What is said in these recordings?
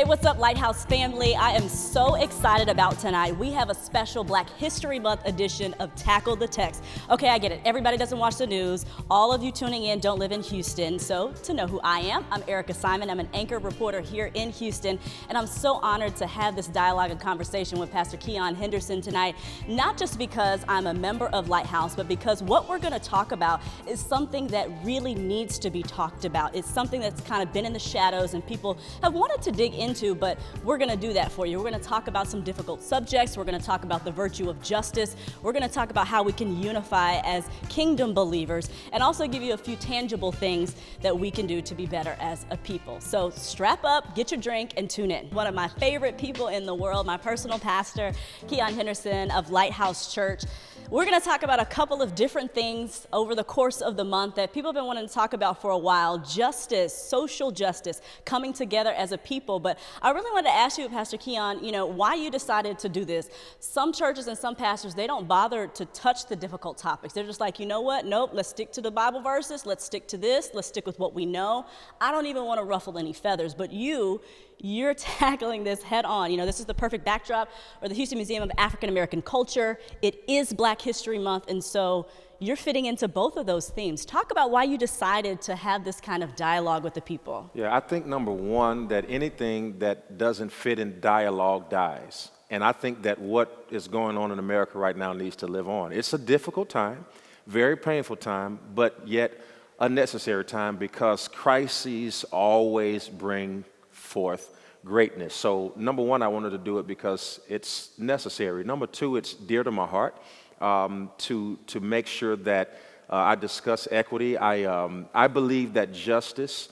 Hey, what's up, LightHouse family? I am so excited about tonight. We have a special Black History Month edition of Tackle the Text. Okay, I get it. Everybody doesn't watch the news. All of you tuning in don't live in Houston. So to know who I am, I'm Erica Simon. I'm an anchor reporter here in Houston, and I'm so honored to have this dialogue and conversation with Pastor Keion Henderson tonight, not just because I'm a member of LightHouse, but because what we're going to talk about is something that really needs to be talked about. It's something that's kind of been in the shadows and people have wanted to dig into, but we're going to do that for you. We're going to talk about some difficult subjects. We're going to talk about the virtue of justice. We're going to talk about how we can unify as kingdom believers and also give you a few tangible things that we can do to be better as a people. So strap up, get your drink, and tune in. One of my favorite people in the world, my personal pastor, Keion Henderson of LightHouse Church. We're going to talk about a couple of different things over the course of the month that people have been wanting to talk about for a while. Justice, social justice, coming together as a people. But I really wanted to ask you, Pastor Keion, why you decided to do this. Some churches and some pastors, they don't bother to touch the difficult topics. They're just like, you know what? Nope, let's stick to the Bible verses. Let's stick to this. Let's stick with what we know. I don't even want to ruffle any feathers. But you're tackling this head on. This is the perfect backdrop for the Houston Museum of African American Culture. It is Black History Month, and so you're fitting into both of those themes. Talk about why you decided to have this kind of dialogue with the people. Yeah, I think number one, that anything that doesn't fit in dialogue dies. And I think that what is going on in America right now needs to live on. It's a difficult time, very painful time, but yet a necessary time because crises always bring forth greatness. So number one, I wanted to do it because it's necessary. Number two, it's dear to my heart to make sure that I discuss equity. I believe that justice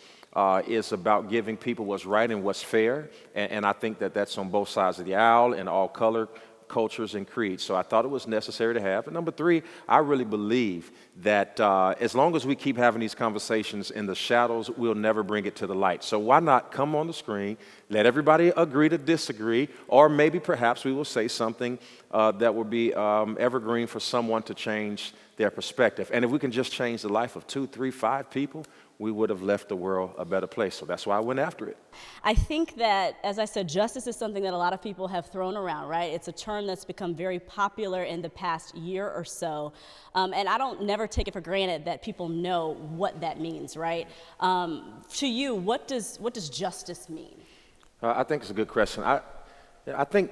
is about giving people what's right and what's fair, and I think that that's on both sides of the aisle in all color, cultures, and creeds. So I thought it was necessary to have. And number three, I really believe that as long as we keep having these conversations in the shadows, we'll never bring it to the light. So why not come on the screen, let everybody agree to disagree, or maybe perhaps we will say something that will be evergreen for someone to change their perspective. And if we can just change the life of 2, 3, 5 people, we would have left the world a better place. So that's why I went after it. I think that, as I said, justice is something that a lot of people have thrown around, right? It's a term that's become very popular in the past year or so. And I don't never take it for granted that people know what that means, right? To you, what does justice mean? I think it's a good question. I think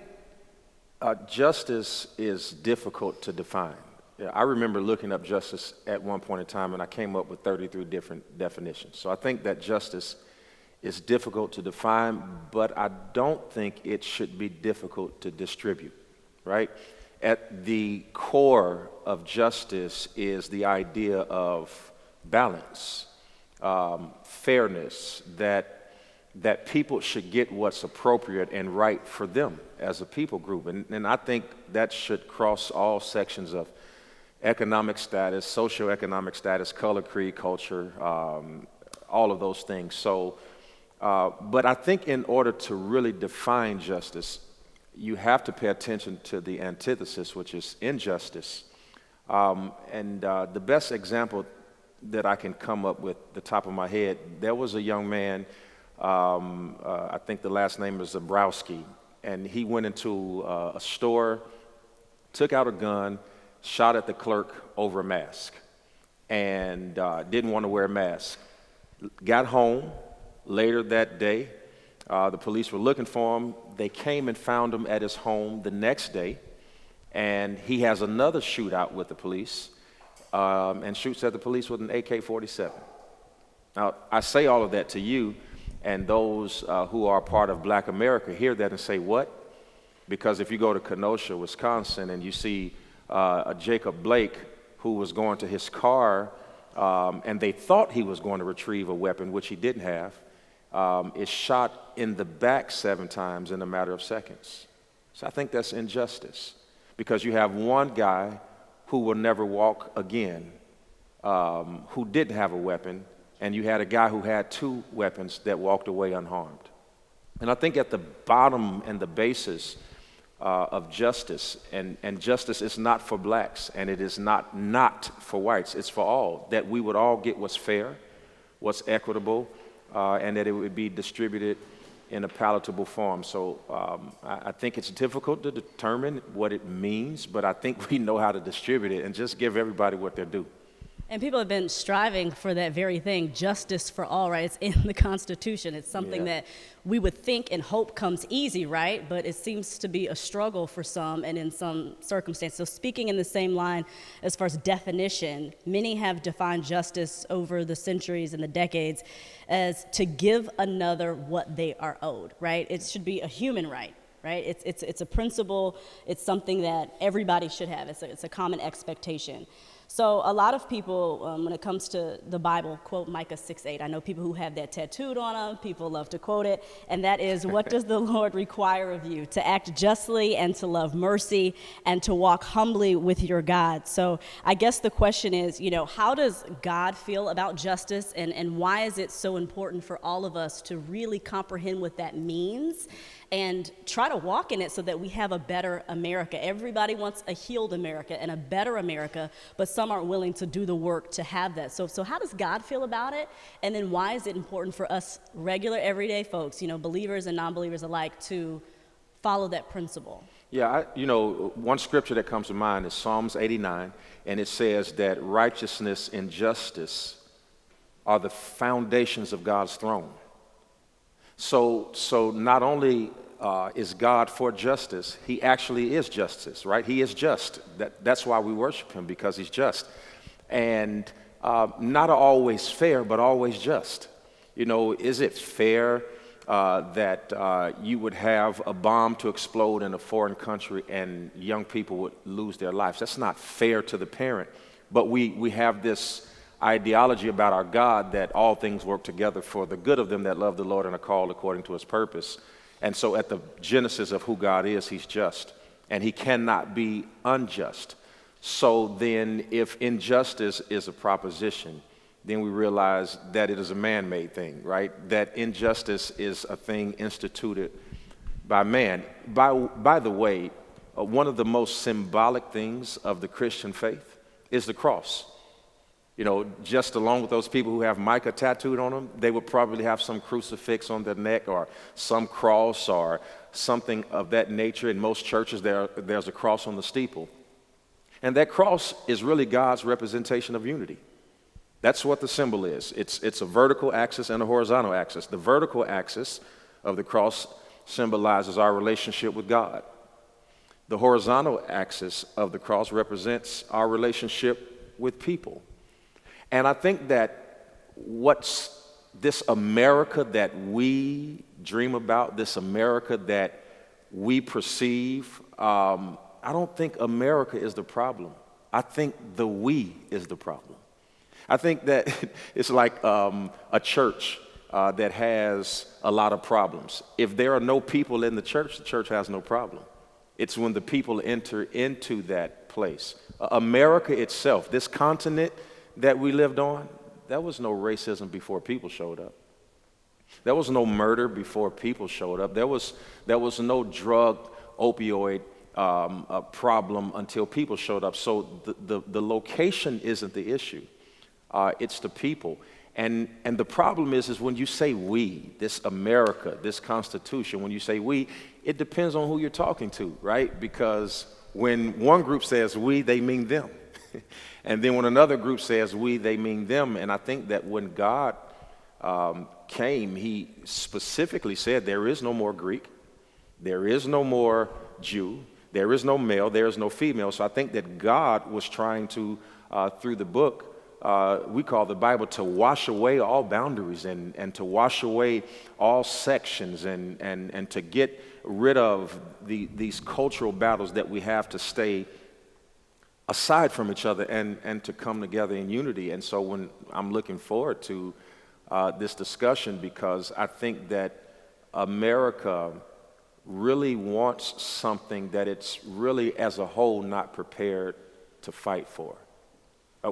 justice is difficult to define. Yeah, I remember looking up justice at one point in time, and I came up with 33 different definitions. So I think that justice is difficult to define, but I don't think it should be difficult to distribute, right? At the core of justice is the idea of balance, fairness, that people should get what's appropriate and right for them as a people group. And I think that should cross all sections of economic status, socioeconomic status, color, creed, culture, all of those things. So, but I think in order to really define justice, you have to pay attention to the antithesis, which is injustice. And the best example that I can come up with, the top of my head, there was a young man, I think the last name is Zabrowski, and he went into a store, took out a gun, shot at the clerk over a mask, and didn't want to wear a mask. Got home later that day. The police were looking for him. They came and found him at his home the next day, and he has another shootout with the police and shoots at the police with an AK-47. Now, I say all of that to you, and those who are part of Black America hear that and say, what? Because if you go to Kenosha, Wisconsin, and you see a Jacob Blake who was going to his car and they thought he was going to retrieve a weapon, which he didn't have, is shot in the back 7 times in a matter of seconds. So I think that's injustice because you have one guy who will never walk again who didn't have a weapon, and you had a guy who had 2 weapons that walked away unharmed. And I think at the bottom and the basis of justice, and justice is not for blacks, and it is not for whites, it's for all, that we would all get what's fair, what's equitable, and that it would be distributed in a palatable form. So I think it's difficult to determine what it means, but I think we know how to distribute it and just give everybody what they're due. And people have been striving for that very thing, justice for all, right? It's in the Constitution. It's something that we would think and hope comes easy, right? But it seems to be a struggle for some and in some circumstances. So speaking in the same line as far as definition, many have defined justice over the centuries and the decades as to give another what they are owed, right? It should be a human right. Right? It's a principle. It's something that everybody should have. It's a common expectation. So a lot of people, when it comes to the Bible, quote Micah 6:8. I know people who have that tattooed on them. People love to quote it. And that is, what does the Lord require of you? To act justly and to love mercy and to walk humbly with your God. So I guess the question is, how does God feel about justice, and why is it so important for all of us to really comprehend what that means and try to walk in it so that we have a better America? Everybody wants a healed America and a better America, but some aren't willing to do the work to have that. So how does God feel about it? And then why is it important for us regular, everyday folks, believers and non-believers alike, to follow that principle? Yeah, one scripture that comes to mind is Psalms 89, and it says that righteousness and justice are the foundations of God's throne. So not only is God for justice, he actually is justice, right? He is just. That's why we worship him, because he's just. And not always fair, but always just. Is it fair that you would have a bomb to explode in a foreign country and young people would lose their lives? That's not fair to the parent. But we have this ideology about our God that all things work together for the good of them that love the Lord and are called according to his purpose. And so at the genesis of who God is, he's just, and he cannot be unjust. So then if injustice is a proposition, then we realize that it is a man-made thing, right? That injustice is a thing instituted by man. By the way, one of the most symbolic things of the Christian faith is the cross. Just along with those people who have Micah tattooed on them, they would probably have some crucifix on their neck or some cross or something of that nature. In most churches, there's a cross on the steeple. And that cross is really God's representation of unity. That's what the symbol is. It's a vertical axis and a horizontal axis. The vertical axis of the cross symbolizes our relationship with God. The horizontal axis of the cross represents our relationship with people. And I think that what's this America that we dream about, this America that we perceive, I don't think America is the problem. I think the we is the problem. I think that it's like a church that has a lot of problems. If there are no people in the church has no problem. It's when the people enter into that place. America itself, this continent that we lived on, there was no racism before people showed up. There was no murder before people showed up. There was no drug opioid problem until people showed up. So the location isn't the issue. It's the people. And the problem is when you say we, this America, this Constitution, when you say we, it depends on who you're talking to, right? Because when one group says we, they mean them. And then when another group says we, they mean them. And I think that when God came, he specifically said there is no more Greek, there is no more Jew, there is no male, there is no female. So I think that God was trying to, through the book, we call the Bible, to wash away all boundaries and to wash away all sections and to get rid of these cultural battles that we have to stay aside from each other and to come together in unity. And so when I'm looking forward to this discussion, because I think that America really wants something that it's really as a whole not prepared to fight for.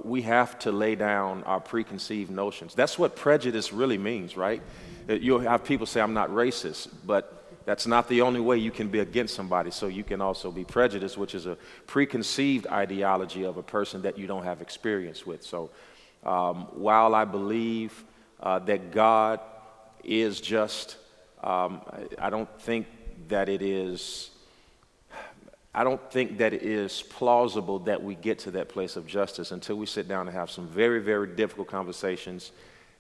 We have to lay down our preconceived notions. That's what prejudice really means, right? You'll have people say, I'm not racist, but that's not the only way you can be against somebody. So you can also be prejudiced, which is a preconceived ideology of a person that you don't have experience with. So while I believe that God is just, I don't think that it is. I don't think that it is plausible that we get to that place of justice until we sit down and have some very, very difficult conversations,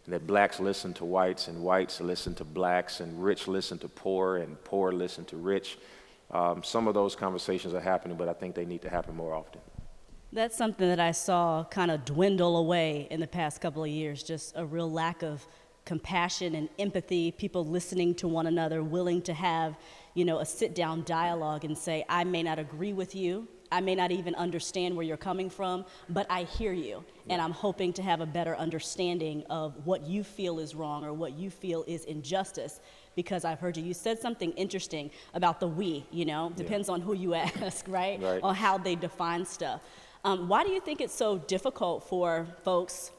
and that blacks listen to whites, and whites listen to blacks, and rich listen to poor, and poor listen to rich. Some of those conversations are happening, but I think they need to happen more often. That's something that I saw kind of dwindle away in the past couple of years, just a real lack of compassion and empathy, people listening to one another, willing to have, a sit-down dialogue and say, I may not agree with you, I may not even understand where you're coming from, but I hear you, and I'm hoping to have a better understanding of what you feel is wrong or what you feel is injustice, because I've heard you. You said something interesting about the we, depends on who you ask, right? On how they define stuff. Why do you think it's so difficult for folks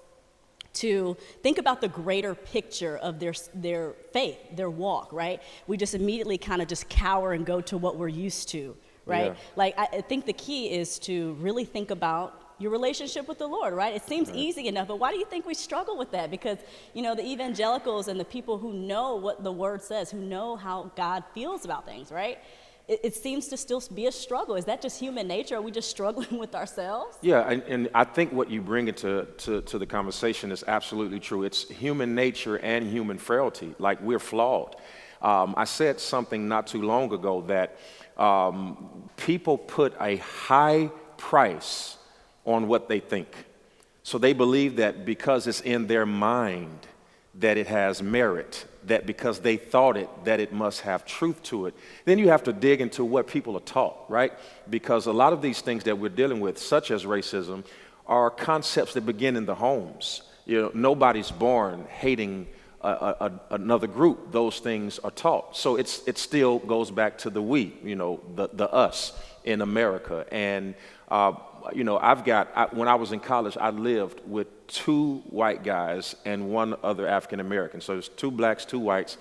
to think about the greater picture of their faith, their walk, right? We just immediately kind of just cower and go to what we're used to, right? Yeah. Like, I think the key is to really think about your relationship with the Lord, right? It seems easy enough, but why do you think we struggle with that? Because, the evangelicals and the people who know what the Word says, who know how God feels about things, right? It seems to still be a struggle. Is that just human nature? Are we just struggling with ourselves? Yeah, and I think what you bring into the conversation is absolutely true. It's human nature and human frailty. Like, we're flawed. I said something not too long ago that people put a high price on what they think. So they believe that because it's in their mind that it has merit, that because they thought it, that it must have truth to it. Then you have to dig into what people are taught, right? Because a lot of these things that we're dealing with, such as racism, are concepts that begin in the homes. Nobody's born hating another group. Those things are taught. So it still goes back to the we, the us in America. And when I was in college, I lived with 2 white guys and 1 other African American. So there's 2 blacks, 2 whites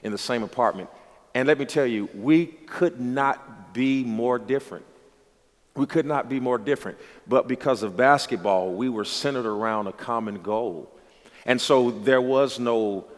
in the same apartment. And let me tell you, we could not be more different. We could not be more different. But because of basketball, we were centered around a common goal. And so there was no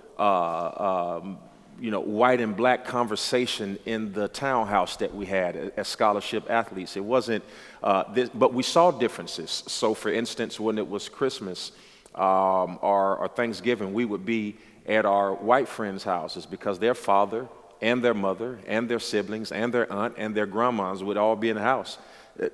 white and black conversation in the townhouse that we had as scholarship athletes. It wasn't, but we saw differences. So for instance, when it was Christmas or Thanksgiving, we would be at our white friends' houses because their father and their mother and their siblings and their aunt and their grandmas would all be in the house.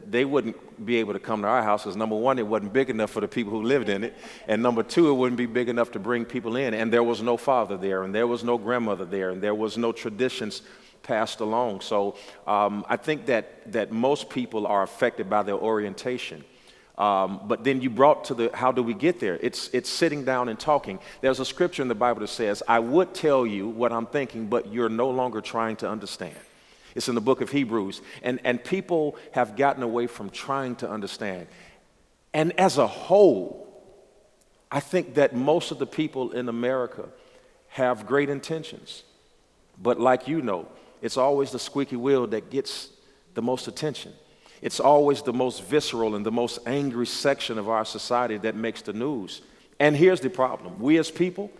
They wouldn't be able to come to our house because, number one, it wasn't big enough for the people who lived in it, and number two, it wouldn't be big enough to bring people in, and there was no father there, and there was no grandmother there, and there was no traditions passed along. So I think that most people are affected by their orientation. But then you brought to how do we get there? It's sitting down and talking. There's a scripture in the Bible that says, I would tell you what I'm thinking, but you're no longer trying to understand. It's in the book of Hebrews. And people have gotten away from trying to understand. And as a whole, I think that most of the people in America have great intentions. But like it's always the squeaky wheel that gets the most attention. It's always the most visceral and the most angry section of our society that makes the news. And here's the problem. We as people,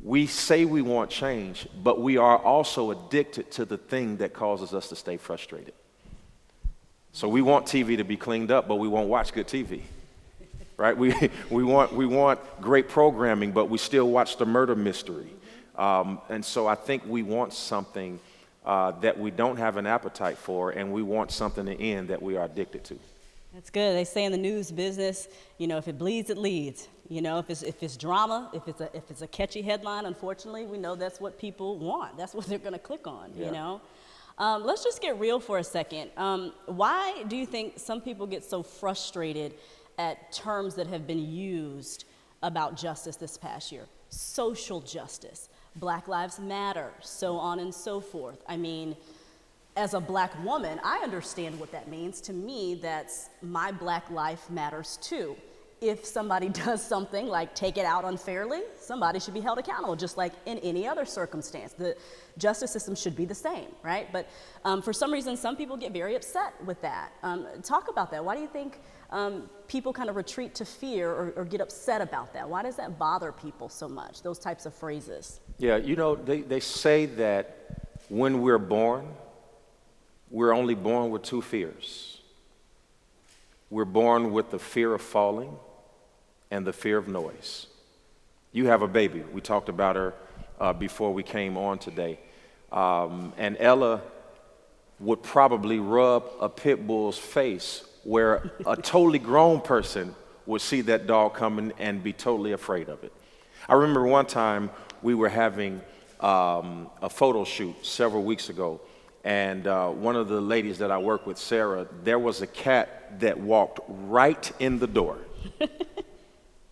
we say we want change, but we are also addicted to the thing that causes us to stay frustrated. So we want TV to be cleaned up, but we won't watch good TV, right? We want great programming, but we still watch the murder mystery. And so I think we want something that we don't have an appetite for, and we want something to end that we are addicted to. That's good. They say in the news business, if it bleeds, it leads. If it's drama, if it's a catchy headline, unfortunately, we know that's what people want. That's what they're going to click on. Let's just get real for a second. Why do you think some people get so frustrated at terms that have been used about justice this past year? Social justice, Black Lives Matter, so on and so forth. I mean, as a black woman, I understand what that means. To me, that's my black life matters too. If somebody does something like take it out unfairly, somebody should be held accountable, just like in any other circumstance. The justice system should be the same, right? But for some reason, some people get very upset with that. Talk about that. Why do you think people kind of retreat to fear or get upset about that? Why does that bother people so much, those types of phrases? Yeah, they say that when we're born, we're only born with two fears. We're born with the fear of falling and the fear of noise. You have a baby. We talked about her before we came on today. And Ella would probably rub a pit bull's face where a totally grown person would see that dog coming and be totally afraid of it. I remember one time we were having a photo shoot several weeks ago, and one of the ladies that I work with, Sarah, there was a cat that walked right in the door.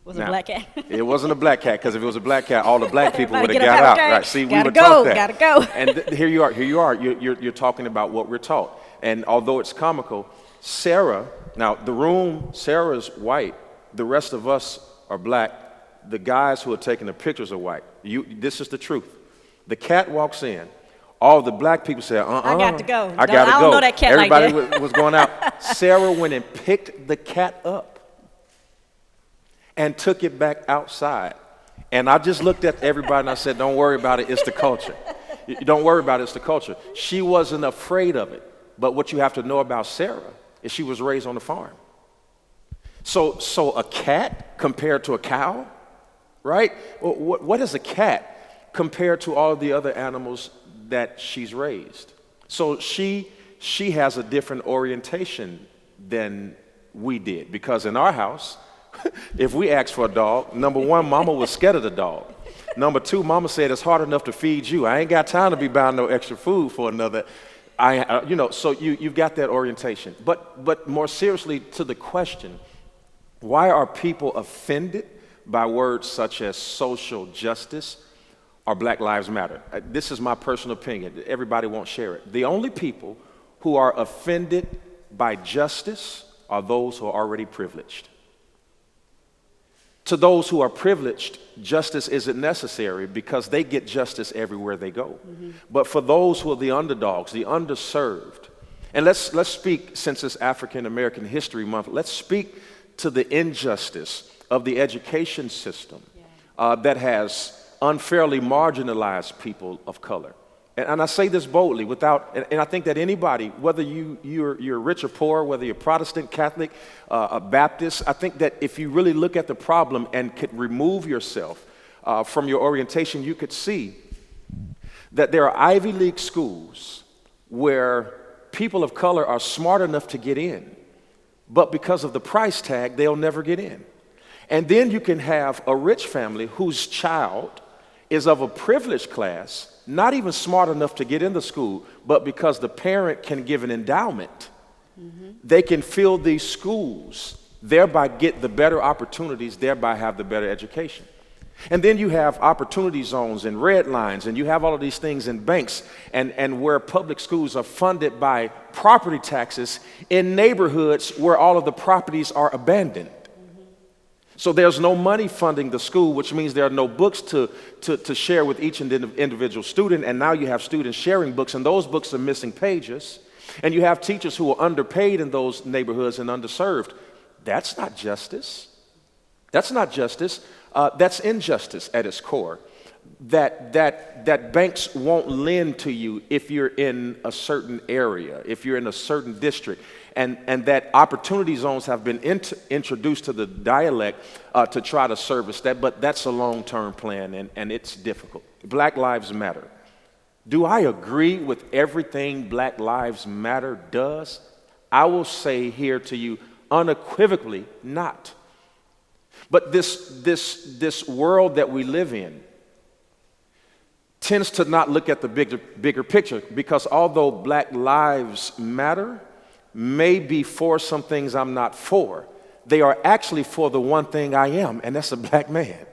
Was it a black cat? It wasn't a black cat, because if it was a black cat, all the black people would have Get got out. okay. Right? See, we gotta were go, taught that. gotta go. And here you are. You're talking about what we're taught. And although it's comical, Sarah, now the room, Sarah's white. The rest of us are black. The guys who are taking the pictures are white. This is the truth. The cat walks in. All the black people say, I got to go. I got to go. I don't know that cat Everybody like that. was going out. Sarah went and picked the cat up and took it back outside. And I just looked at everybody and I said, don't worry about it, it's the culture. Don't worry about it, it's the culture. She wasn't afraid of it. But what you have to know about Sarah is she was raised on the farm. So a cat compared to a cow, right? What is a cat compared to all the other animals that she's raised? So she has a different orientation than we did, because in our house, if we asked for a dog, number one, mama was scared of the dog. Number two, mama said it's hard enough to feed you. I ain't got time to be buying no extra food for another. So you've got that orientation. But more seriously, to the question, why are people offended by words such as social justice or Black Lives Matter? This is my personal opinion. Everybody won't share it. The only people who are offended by justice are those who are already privileged. To those who are privileged, justice isn't necessary because they get justice everywhere they go. Mm-hmm. But for those who are the underdogs, the underserved, and let's speak, since it's African American History Month, let's speak to the injustice of the education system that has unfairly marginalized people of color. And I say this boldly and I think that anybody, whether you're rich or poor, whether you're Protestant, Catholic, a Baptist, I think that if you really look at the problem and could remove yourself from your orientation, you could see that there are Ivy League schools where people of color are smart enough to get in, but because of the price tag, they'll never get in. And then you can have a rich family whose child is of a privileged class, not even smart enough to get into school, but because the parent can give an endowment, they can fill these schools, thereby get the better opportunities, thereby have the better education. And then you have opportunity zones and red lines, and you have all of these things in banks, and where public schools are funded by property taxes in neighborhoods where all of the properties are abandoned. So there's no money funding the school, which means there are no books to share with each individual student. And now you have students sharing books, and those books are missing pages. And you have teachers who are underpaid in those neighborhoods and underserved. That's not justice. That's not justice. That's injustice at its core. That banks won't lend to you if you're in a certain area, if you're in a certain district. And that opportunity zones have been introduced to the dialect to try to service that, but that's a long-term plan, and it's difficult. Black Lives Matter. Do I agree with everything Black Lives Matter does? I will say here to you, unequivocally not. But this world that we live in tends to not look at the bigger picture, because although Black Lives Matter may be for some things I'm not for, they are actually for the one thing I am, and that's a black man.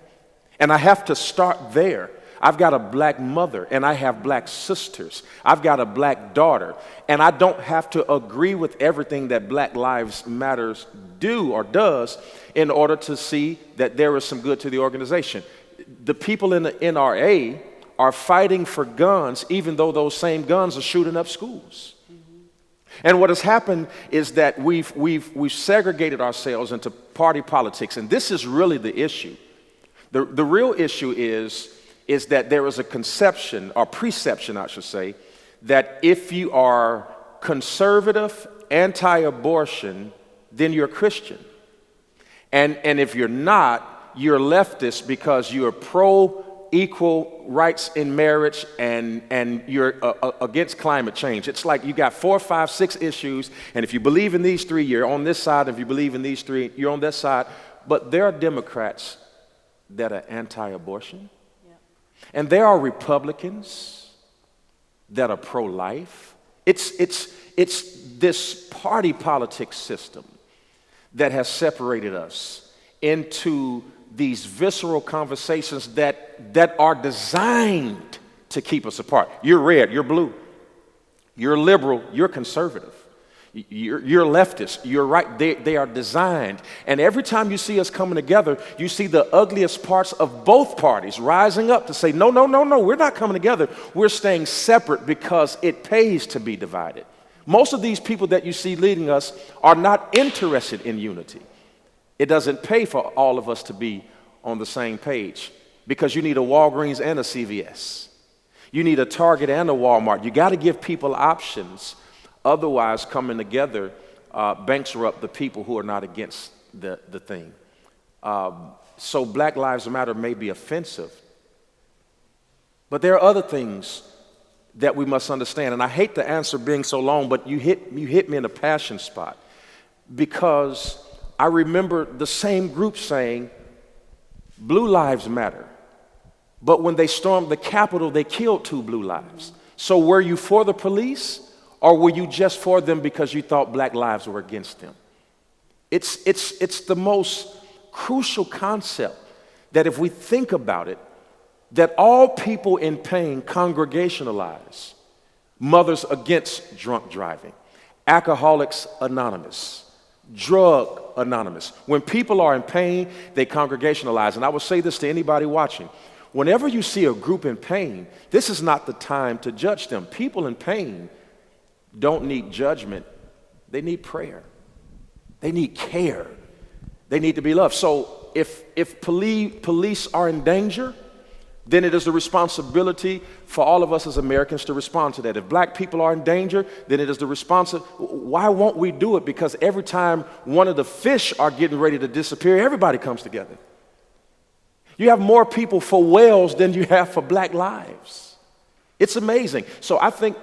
And I have to start there. I've got a black mother, and I have black sisters. I've got a black daughter, and I don't have to agree with everything that Black Lives Matters do or does in order to see that there is some good to the organization. The people in the NRA are fighting for guns, even though those same guns are shooting up schools. And what has happened is that we've segregated ourselves into party politics, and this is really the issue. The real issue is is that there is a conception, or preception, I should say, that if you are conservative, anti-abortion, then you're a Christian. And if you're not, you're leftist because you're pro-equal rights in marriage and you're against climate change. It's like you got 4, 5, 6 issues, and if you believe in these 3, you're on this side. If you believe in these 3, you're on that side. But there are Democrats that are anti-abortion, and there are Republicans that are pro-life. It's this party politics system that has separated us into these visceral conversations that are designed to keep us apart. You're red, you're blue. You're liberal, you're conservative. You're leftist, you're right. They are designed. And every time you see us coming together, you see the ugliest parts of both parties rising up to say, no, we're not coming together. We're staying separate because it pays to be divided. Most of these people that you see leading us are not interested in unity. It doesn't pay for all of us to be on the same page because you need a Walgreens and a CVS. You need a Target and a Walmart. You got to give people options. Otherwise, coming together bankrupt the people who are not against the thing. So Black Lives Matter may be offensive, but there are other things that we must understand. And I hate the answer being so long, but you hit me in a passion spot because I remember the same group saying, Blue Lives Matter. But when they stormed the Capitol, they killed 2 blue lives. So were you for the police? Or were you just for them because you thought Black lives were against them? It's the most crucial concept that if we think about it, that all people in pain congregationalize. Mothers Against Drunk Driving, Alcoholics Anonymous, Drug Anonymous. When people are in pain, they congregationalize. And I will say this to anybody watching. Whenever you see a group in pain, this is not the time to judge them. People in pain don't need judgment. They need prayer. They need care. They need to be loved. So if police are in danger, then it is the responsibility for all of us as Americans to respond to that. If Black people are in danger, then it is the responsibility. Why won't we do it? Because every time one of the fish are getting ready to disappear, everybody comes together. You have more people for whales than you have for Black lives. It's amazing. So I think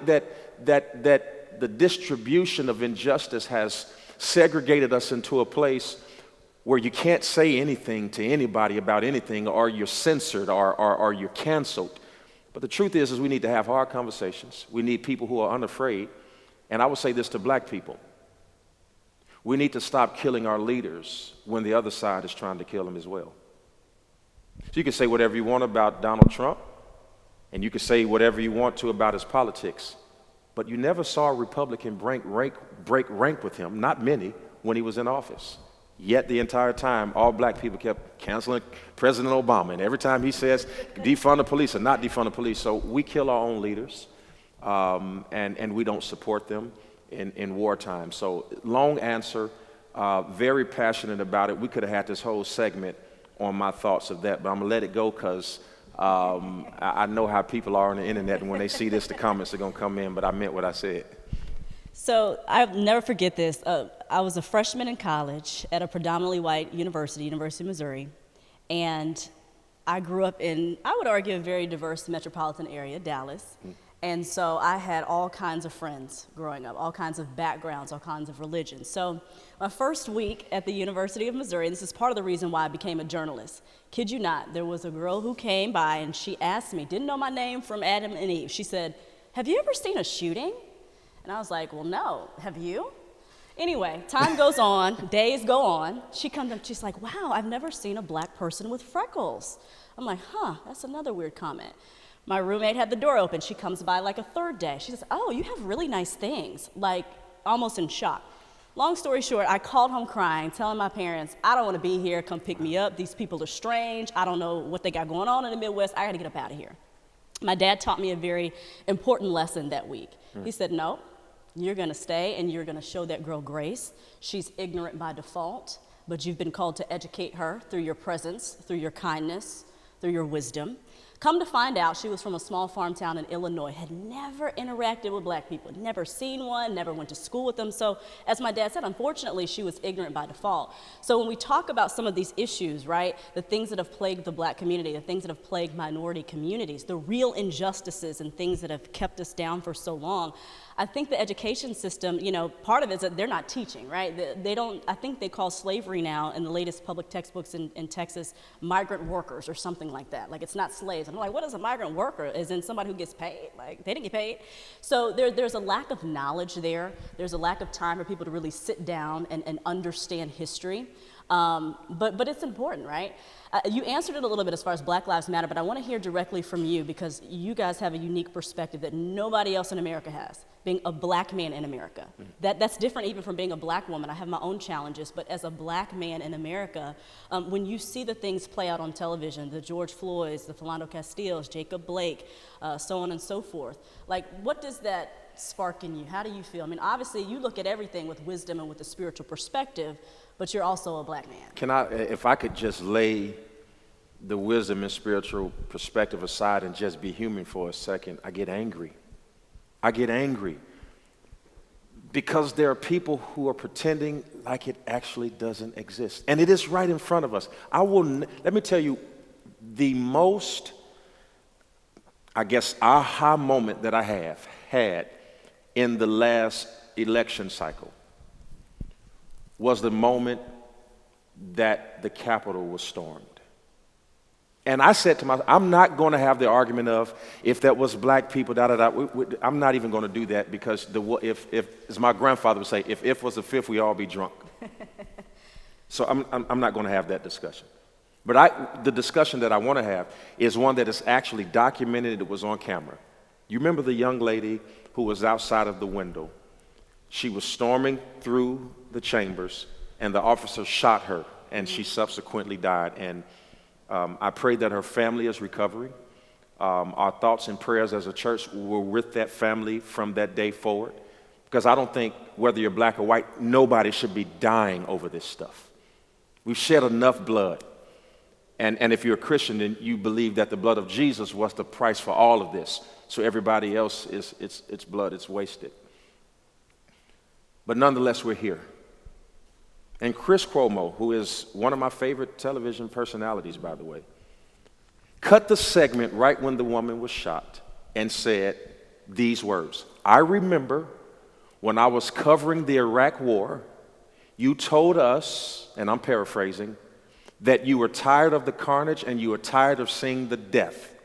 that the distribution of injustice has segregated us into a place where you can't say anything to anybody about anything, or you're censored, or you're canceled. But the truth is we need to have hard conversations. We need people who are unafraid. And I would say this to Black people. We need to stop killing our leaders when the other side is trying to kill them as well. So you can say whatever you want about Donald Trump, and you can say whatever you want to about his politics, but you never saw a Republican break rank with him, not many, when he was in office. Yet the entire time, all Black people kept canceling President Obama. And every time he says defund the police or not defund the police. So we kill our own leaders, and we don't support them in wartime. So long answer, very passionate about it. We could have had this whole segment on my thoughts of that, but I'm going to let it go because I know how people are on the internet, and when they see this, the comments are going to come in, but I meant what I said. So I'll never forget this. I was a freshman in college at a predominantly white university, University of Missouri, and I grew up in, I would argue, a very diverse metropolitan area, Dallas. And so I had all kinds of friends growing up, all kinds of backgrounds, all kinds of religions. So my first week at the University of Missouri, and this is part of the reason why I became a journalist. Kid you not, there was a girl who came by and she asked me, didn't know my name from Adam and Eve. She said, "Have you ever seen a shooting?" And I was like, "Well, no. Have you?" Anyway, time goes on, days go on. She comes up, she's like, "Wow, I've never seen a Black person with freckles." I'm like, that's another weird comment. My roommate had the door open. She comes by like a third day. She says, "Oh, you have really nice things," like almost in shock. Long story short, I called home crying, telling my parents, "I don't want to be here. Come pick me up. These people are strange. I don't know what they got going on in the Midwest. I got to get up out of here." My dad taught me a very important lesson that week. He said, "No, you're going to stay and you're going to show that girl grace. She's ignorant by default, but you've been called to educate her through your presence, through your kindness, through your wisdom. Come to find out, she was from a small farm town in Illinois, had never interacted with black people, never seen one, never went to school with them. So as my dad said, unfortunately, she was ignorant by default. So when we talk about some of these issues, right, the things that have plagued the black community, the things that have plagued minority communities, the real injustices and things that have kept us down for so long, I think the education system, part of it is that they're not teaching, right? They don't, I think they call slavery now in the latest public textbooks in Texas, migrant workers or something like that. Like, it's not slaves. I'm like, what is a migrant worker? Is in somebody who gets paid? Like, they didn't get paid. So there's a lack of knowledge there. There's a lack of time for people to really sit down and understand history. But it's important, right? You answered it a little bit as far as Black Lives Matter, but I want to hear directly from you because you guys have a unique perspective that nobody else in America has, being a black man in America. That's different even from being a black woman. I have my own challenges, but as a black man in America, when you see the things play out on television, the George Floyds, the Philando Castiles, Jacob Blake, so on and so forth, like, what does that spark in you? How do you feel? I mean, obviously you look at everything with wisdom and with a spiritual perspective, but you're also a black man. If I could just lay the wisdom and spiritual perspective aside and just be human for a second, I get angry. I get angry because there are people who are pretending like it actually doesn't exist. And it is right in front of us. Let me tell you, the most, I guess, aha moment that I have had in the last election cycle was the moment that the Capitol was stormed. And I said to myself, I'm not going to have the argument of if that was black people, I'm not even going to do that because if as my grandfather would say, if was the fifth, we all be drunk. So I'm not going to have that discussion. But the discussion that I want to have is one that is actually documented. It was on camera. You remember the young lady who was outside of the window? She was storming through the chambers, and the officer shot her, and she subsequently died. And I pray that her family is recovering. Our thoughts and prayers as a church were with that family from that day forward, because I don't think, whether you're black or white, nobody should be dying over this stuff. We've shed enough blood. And if you're a Christian, then you believe that the blood of Jesus was the price for all of this. So everybody else, it's blood, it's wasted. But nonetheless, we're here. And Chris Cuomo, who is one of my favorite television personalities, by the way, cut the segment right when the woman was shot and said these words: I remember when I was covering the Iraq War, you told us, and I'm paraphrasing, that you were tired of the carnage and you were tired of seeing the death.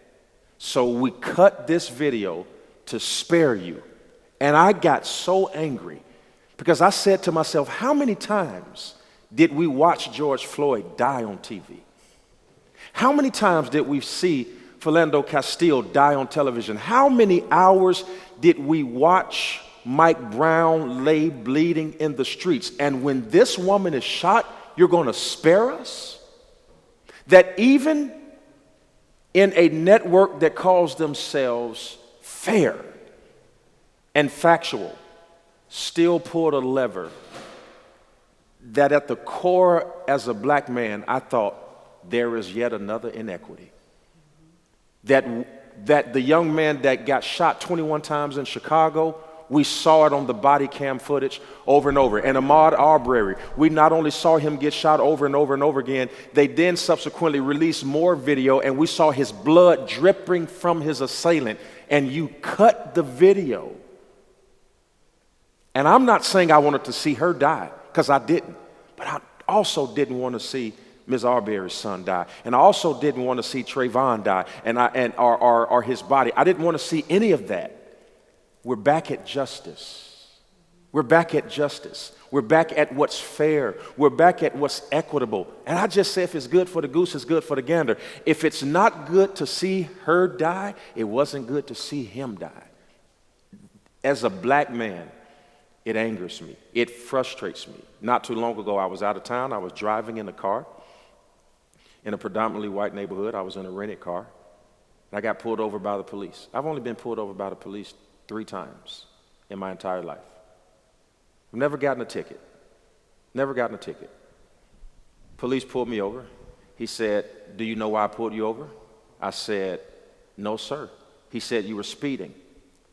So we cut this video to spare you. And I got so angry because I said to myself, how many times did we watch George Floyd die on TV? How many times did we see Philando Castile die on television? How many hours did we watch Mike Brown lay bleeding in the streets? And when this woman is shot, you're going to spare us? That even in a network that calls themselves fair and factual, still pulled a lever that at the core, as a black man, I thought there is yet another inequity. That the young man that got shot 21 times in Chicago, we saw it on the body cam footage over and over. And Ahmaud Arbery, we not only saw him get shot over and over and over again, they then subsequently released more video and we saw his blood dripping from his assailant. And you cut the video. And I'm not saying I wanted to see her die, because I didn't. But I also didn't want to see Ms. Arbery's son die. And I also didn't want to see Trayvon die or his body. I didn't want to see any of that. We're back at justice. We're back at justice. We're back at what's fair. We're back at what's equitable. And I just say if it's good for the goose, it's good for the gander. If it's not good to see her die, it wasn't good to see him die. As a black man, it angers me. It frustrates me. Not too long ago, I was out of town. I was driving in a car in a predominantly white neighborhood. I was in a rented car. And I got pulled over by the police. I've only been pulled over by the police 3 times in my entire life. I've never gotten a ticket. Never gotten a ticket. Police pulled me over. He said, "Do you know why I pulled you over?" I said, No, sir. He said, you were speeding.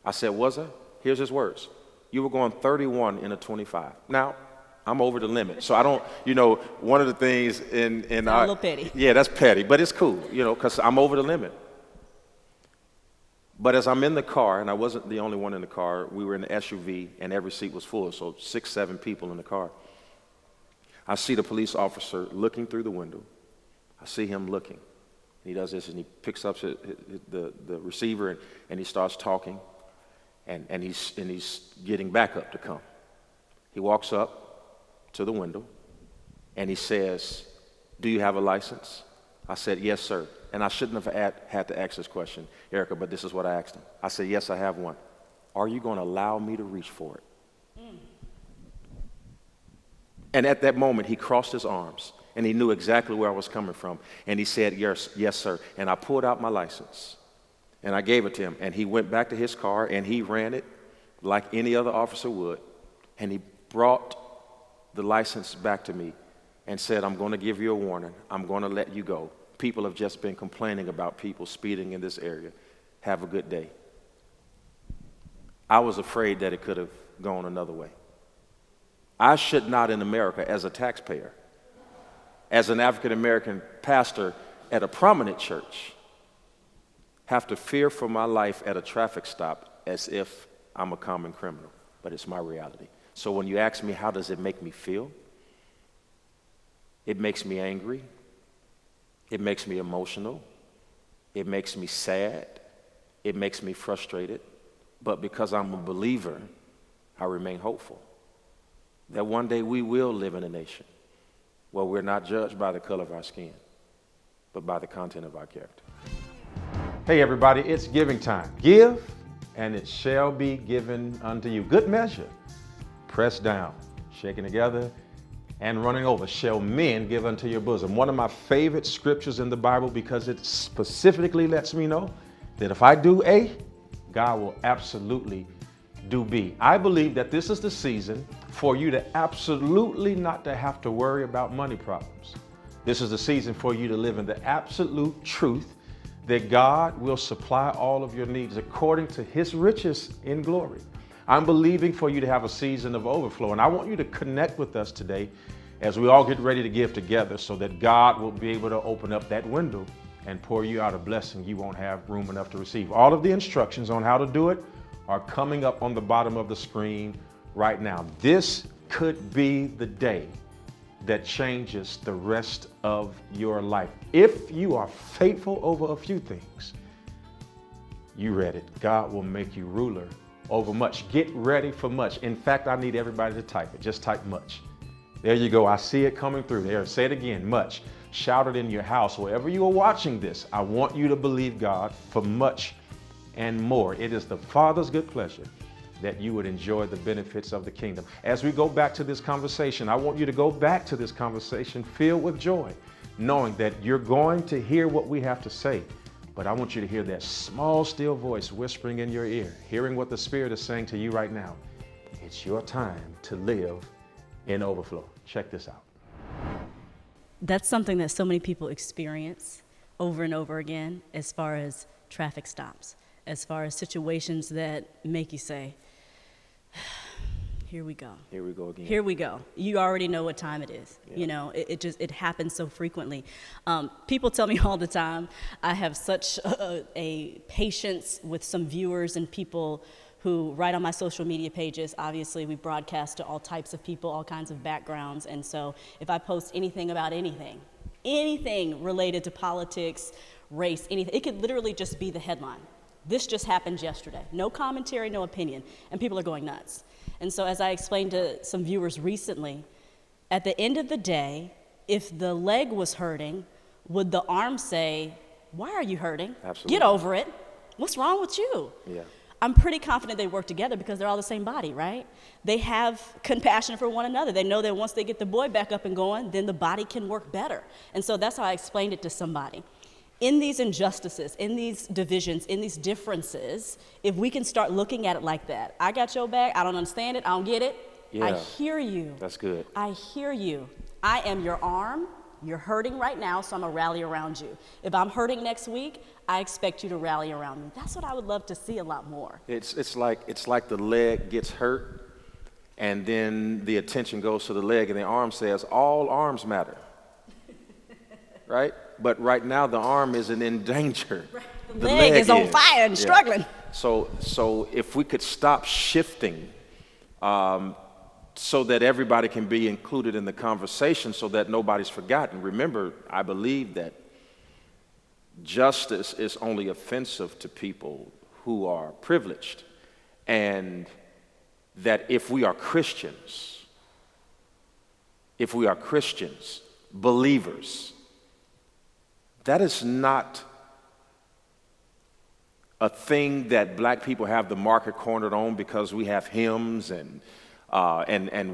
I said, was I? Here's his words. You were going 31 in a 25. Now, I'm over the limit. So I don't, one of the things in a little petty. Yeah, that's petty, but it's cool, because I'm over the limit. But as I'm in the car, and I wasn't the only one in the car, we were in the SUV, and every seat was full, so 6, 7 people in the car. I see the police officer looking through the window. I see him looking. He does this, and he picks up the receiver, and he starts talking, and he's getting back up to come. He walks up to the window, and he says, do you have a license? I said, yes, sir. And I shouldn't have had to ask this question, Erica, but this is what I asked him. I said, yes, I have one. Are you going to allow me to reach for it? And at that moment, he crossed his arms, and he knew exactly where I was coming from. And he said, yes, sir. And I pulled out my license, and I gave it to him. And he went back to his car, and he ran it like any other officer would. And he brought the license back to me and said, I'm going to give you a warning. I'm going to let you go. People have just been complaining about people speeding in this area. Have a good day. I was afraid that it could have gone another way. I should not, in America, as a taxpayer, as an African-American pastor at a prominent church, have to fear for my life at a traffic stop as if I'm a common criminal. But it's my reality. So when you ask me, how does it make me feel? It makes me angry. It makes me emotional. It makes me sad. It makes me frustrated. But because I'm a believer, I remain hopeful that one day we will live in a nation where we're not judged by the color of our skin, but by the content of our character. Hey everybody, it's giving time. Give, and it shall be given unto you. Good measure, pressed down, shaken together, and running over, shall men give unto your bosom. One of my favorite scriptures in the Bible, because it specifically lets me know that if I do A, God will absolutely do B. I believe that this is the season for you to absolutely not to have to worry about money problems. This is the season for you to live in the absolute truth that God will supply all of your needs according to his riches in glory. I'm believing for you to have a season of overflow, and I want you to connect with us today as we all get ready to give together so that God will be able to open up that window and pour you out a blessing you won't have room enough to receive. All of the instructions on how to do it are coming up on the bottom of the screen right now. This could be the day that changes the rest of your life. If you are faithful over a few things, you read it. God will make you ruler over much. Get ready for much. In fact, I need everybody to type it. Just type much. There you go. I see it coming through there. Say it again, much. Shout it in your house. Wherever you are watching this, I want you to believe God for much and more. It is the Father's good pleasure that you would enjoy the benefits of the kingdom. As we go back to this conversation, I want you to go back to this conversation filled with joy, knowing that you're going to hear what we have to say. But I want you to hear that small, still voice whispering in your ear, hearing what the Spirit is saying to you right now. It's your time to live in overflow. Check this out. That's something that so many people experience over and over again as far as traffic stops, as far as situations that make you say, here we go. Here we go again. Here we go. You already know what time it is. Yeah. You know, it happens so frequently. People tell me all the time, I have such a patience with some viewers and people who write on my social media pages. Obviously, we broadcast to all types of people, all kinds of backgrounds. And so if I post anything about anything related to politics, race, anything, it could literally just be the headline. This just happened yesterday. No commentary, no opinion. And people are going nuts. And so as I explained to some viewers recently, at the end of the day, if the leg was hurting, would the arm say, why are you hurting? Absolutely. Get over it. What's wrong with you? Yeah. I'm pretty confident they work together because they're all the same body, right? They have compassion for one another. They know that once they get the boy back up and going, then the body can work better. And so that's how I explained it to somebody. In these injustices, in these divisions, in these differences, if we can start looking at it like that, I got your back, I don't understand it, I don't get it. Yeah. I hear you. That's good. I hear you. I am your arm, You're hurting right now, so I'm gonna rally around you. If I'm hurting next week, I expect you to rally around me. That's what I would love to see a lot more. It's like the leg gets hurt, and then the attention goes to the leg, and the arm says, all arms matter, right? But right now, the arm isn't in danger. Right. The leg is on fire and struggling. So if we could stop shifting so that everybody can be included in the conversation so that nobody's forgotten. Remember, I believe that justice is only offensive to people who are privileged, and that if we are Christians, believers, that is not a thing that black people have the market cornered on because we have hymns and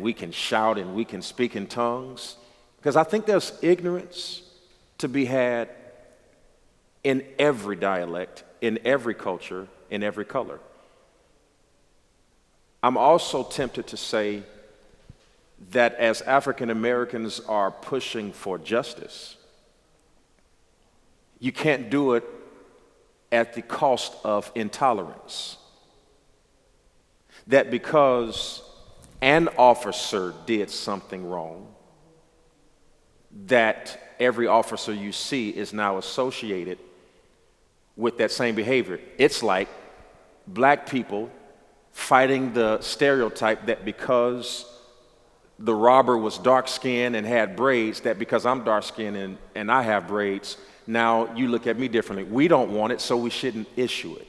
we can shout and we can speak in tongues. Because I think there's ignorance to be had in every dialect, in every culture, in every color. I'm also tempted to say that as African Americans are pushing for justice, you can't do it at the cost of intolerance. That because an officer did something wrong, that every officer you see is now associated with that same behavior. It's like black people fighting the stereotype that because the robber was dark-skinned and had braids, that because I'm dark-skinned and I have braids, now you look at me differently. We don't want it, so we shouldn't issue it,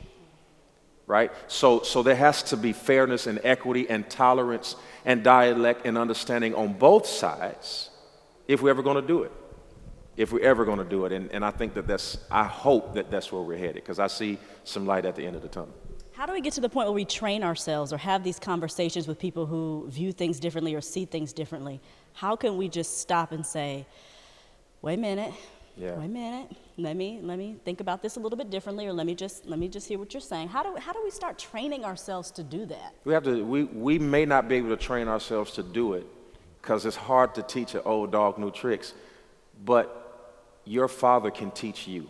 right? So there has to be fairness and equity and tolerance and dialect and understanding on both sides if we're ever going to do it. And I think I hope that that's where we're headed, because I see some light at the end of the tunnel. How do we get to the point where we train ourselves or have these conversations with people who view things differently or see things differently? How can we just stop and say, wait a minute, let me think about this a little bit differently, or let me just hear what you're saying. How do we start training ourselves to do that? We may not be able to train ourselves to do it because it's hard to teach an old dog new tricks, but your Father can teach you.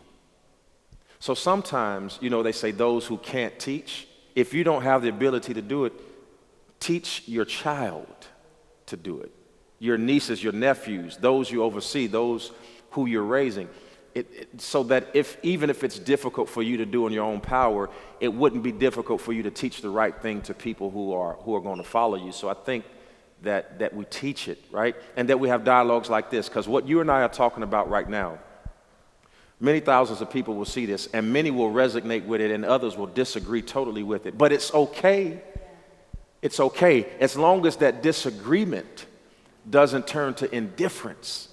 So sometimes, they say those who can't teach, if you don't have the ability to do it, teach your child to do it. Your nieces, your nephews, those you oversee, those who you're raising. So that even if it's difficult for you to do in your own power, it wouldn't be difficult for you to teach the right thing to people who are going to follow you. So I think that we teach it, right? And that we have dialogues like this, because what you and I are talking about right now, many thousands of people will see this, and many will resonate with it, and others will disagree totally with it. But it's okay. It's okay, as long as that disagreement doesn't turn to indifference.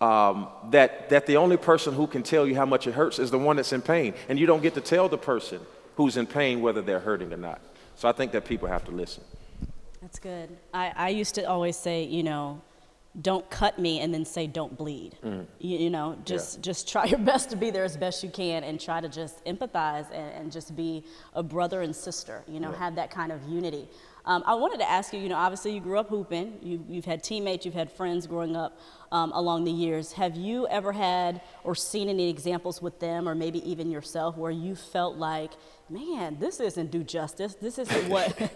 That the only person who can tell you how much it hurts is the one that's in pain, and you don't get to tell the person who's in pain whether they're hurting or not. So I think that people have to listen. That's good. I used to always say, don't cut me and then say don't bleed. Just try your best to be there as best you can and try to just empathize and just be a brother and sister, have that kind of unity. I wanted to ask you, obviously you grew up hooping, you've had teammates, you've had friends growing up along the years. Have you ever had or seen any examples with them, or maybe even yourself, where you felt like, man, this isn't due justice, this isn't what,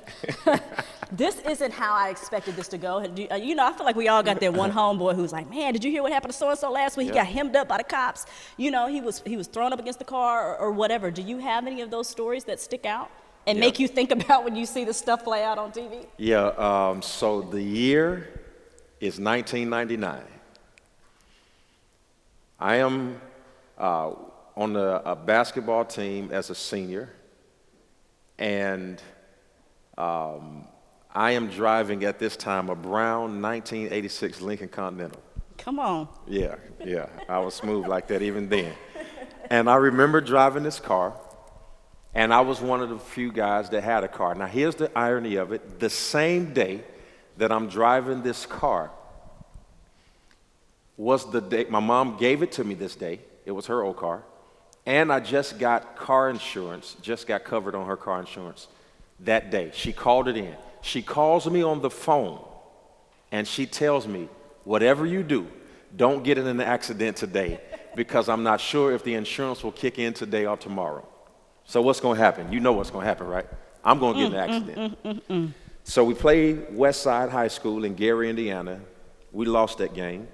this isn't how I expected this to go? I feel like we all got that one homeboy who's like, man, did you hear what happened to so-and-so last week? He got hemmed up by the cops. He was thrown up against the car or whatever. Do you have any of those stories that stick out and make you think about when you see the stuff play out on TV? Yeah, so the year is 1999. I am on a basketball team as a senior, and I am driving at this time a brown 1986 Lincoln Continental. Come on. Yeah, I was smooth like that even then. And I remember driving this car, and I was one of the few guys that had a car. Now, here's the irony of it. The same day that I'm driving this car was the day my mom gave it to me this day. It was her old car. And I just got car insurance, just got covered on her car insurance that day. She called it in. She calls me on the phone, and she tells me, whatever you do, don't get in an accident today because I'm not sure if the insurance will kick in today or tomorrow. So what's going to happen? You know what's going to happen, right? I'm going to get in an accident. So we played Westside High School in Gary, Indiana. We lost that game.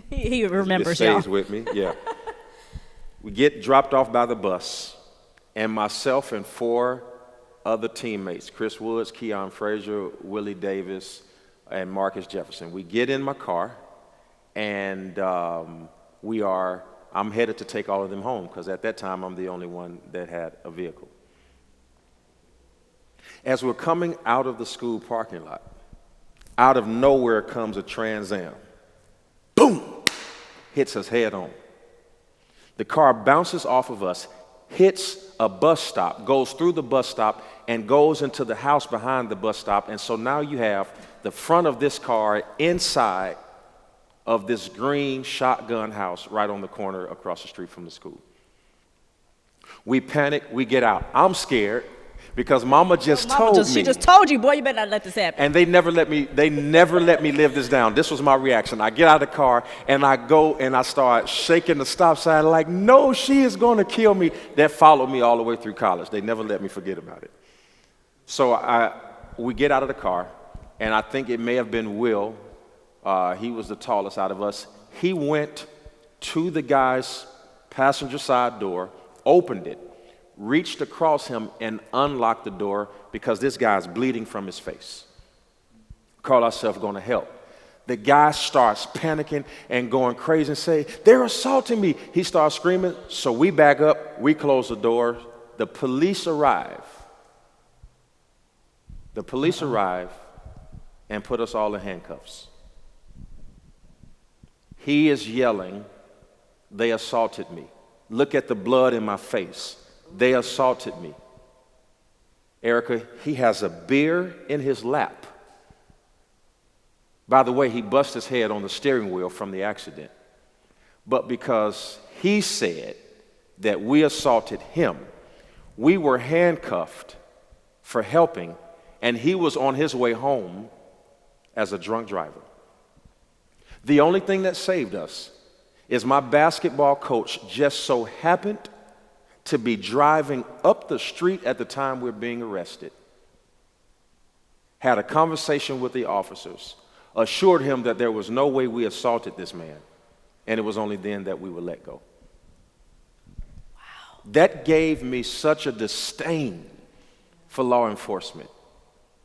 He remembers, it y'all. stays with me, yeah. We get dropped off by the bus, and myself and 4 other teammates, Chris Woods, Keion Frazier, Willie Davis, and Marcus Jefferson. We get in my car, and I'm headed to take all of them home, because at that time, I'm the only one that had a vehicle. As we're coming out of the school parking lot, out of nowhere comes a Trans Am. Boom! Hits us head on. The car bounces off of us, hits a bus stop, goes through the bus stop, and goes into the house behind the bus stop. And so now you have the front of this car inside of this green shotgun house right on the corner across the street from the school. We panic, we get out. I'm scared because Mama just told me. She just told you, boy, you better not let this happen. And they never let me live this down. This was my reaction. I get out of the car and I go and I start shaking the stop sign like, no, she is going to kill me. That followed me all the way through college. They never let me forget about it. So we get out of the car, and I think it may have been Will. He was the tallest out of us. He went to the guy's passenger side door, opened it, reached across him and unlocked the door because this guy's bleeding from his face. Call ourselves going to help. The guy starts panicking and going crazy and say, they're assaulting me. He starts screaming, so we back up, we close the door. The police arrive. And put us all in handcuffs. He is yelling, they assaulted me. Look at the blood in my face. They assaulted me. Erica, he has a beer in his lap. By the way, he busted his head on the steering wheel from the accident. But because he said that we assaulted him, we were handcuffed for helping, and he was on his way home as a drunk driver. The only thing that saved us is my basketball coach just so happened to be driving up the street at the time we're being arrested, had a conversation with the officers, assured him that there was no way we assaulted this man, and it was only then that we were let go. Wow. That gave me such a disdain for law enforcement.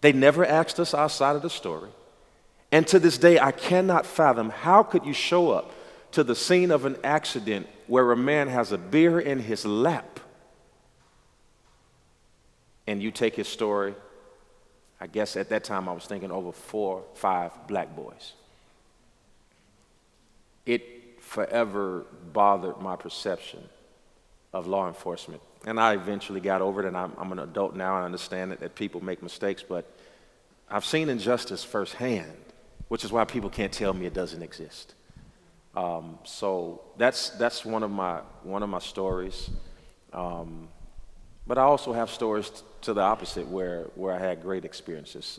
They never asked us our side of the story, and to this day, I cannot fathom how could you show up to the scene of an accident where a man has a beer in his lap and you take his story. I guess at that time I was thinking over 4 or 5 black boys. It forever bothered my perception of law enforcement. And I eventually got over it, and I'm an adult now. I understand that people make mistakes, but I've seen injustice firsthand, which is why people can't tell me it doesn't exist. So that's one of my stories. But I also have stories to the opposite where I had great experiences.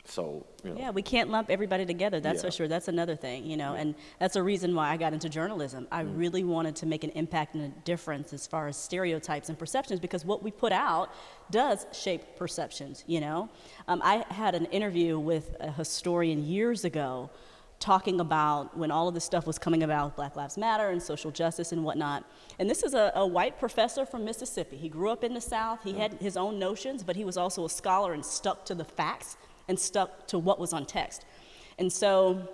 So, you know. Yeah, we can't lump everybody together, that's for sure. That's another thing, you know, and that's a reason why I got into journalism. I really wanted to make an impact and a difference as far as stereotypes and perceptions, because what we put out does shape perceptions, you know. I had an interview with a historian years ago talking about when all of this stuff was coming about, Black Lives Matter and social justice and whatnot. And this is a white professor from Mississippi. He grew up in the South. He had his own notions, but he was also a scholar and stuck to the facts and stuck to what was on text. And so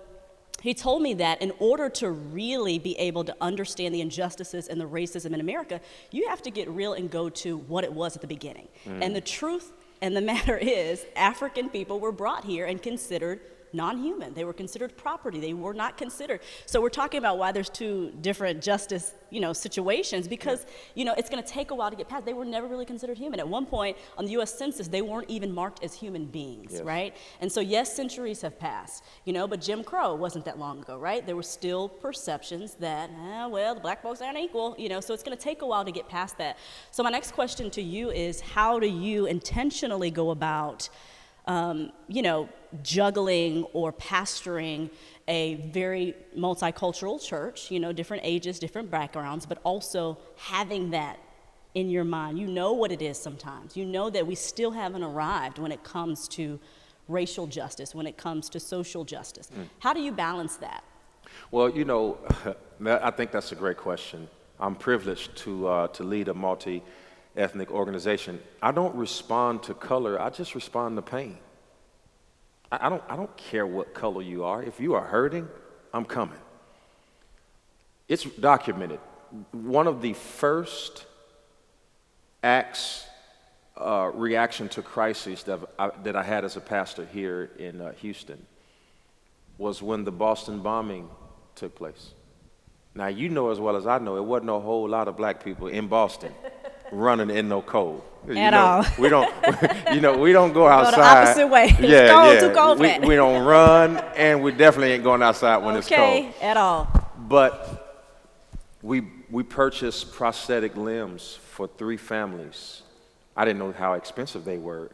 he told me that in order to really be able to understand the injustices and the racism in America, you have to get real and go to what it was at the beginning. And the truth and the matter is, African people were brought here and considered non-human. They were considered property. They were not considered. So we're talking about why there's 2 different justice, you know, situations, because, you know, it's going to take a while to get past. They were never really considered human. At one point on the U.S. Census, they weren't even marked as human beings, right? And so, yes, centuries have passed, you know, but Jim Crow wasn't that long ago, right? There were still perceptions that, well, the black folks aren't equal, you know, so it's going to take a while to get past that. So my next question to you is, how do you intentionally go about juggling or pastoring a very multicultural church, different ages, different backgrounds, but also having that in your mind. You know what it is sometimes. You know that we still haven't arrived when it comes to racial justice, when it comes to social justice. How do you balance that? Well, I think that's a great question. I'm privileged to lead a multi-ethnic organization. I don't respond to color. I just respond to pain. I don't care what color you are. If you are hurting, I'm coming. It's documented. One of the first acts, reaction to crises that I had as a pastor here in Houston was when the Boston bombing took place. Now, you know as well as I know, it wasn't a whole lot of black people in Boston running in no cold. At all. We don't, we don't go outside. Go the opposite way. It's cold, too cold for that. We don't run, and we definitely ain't going outside when it's cold. Okay, at all. But we purchased prosthetic limbs for 3 families. I didn't know how expensive they were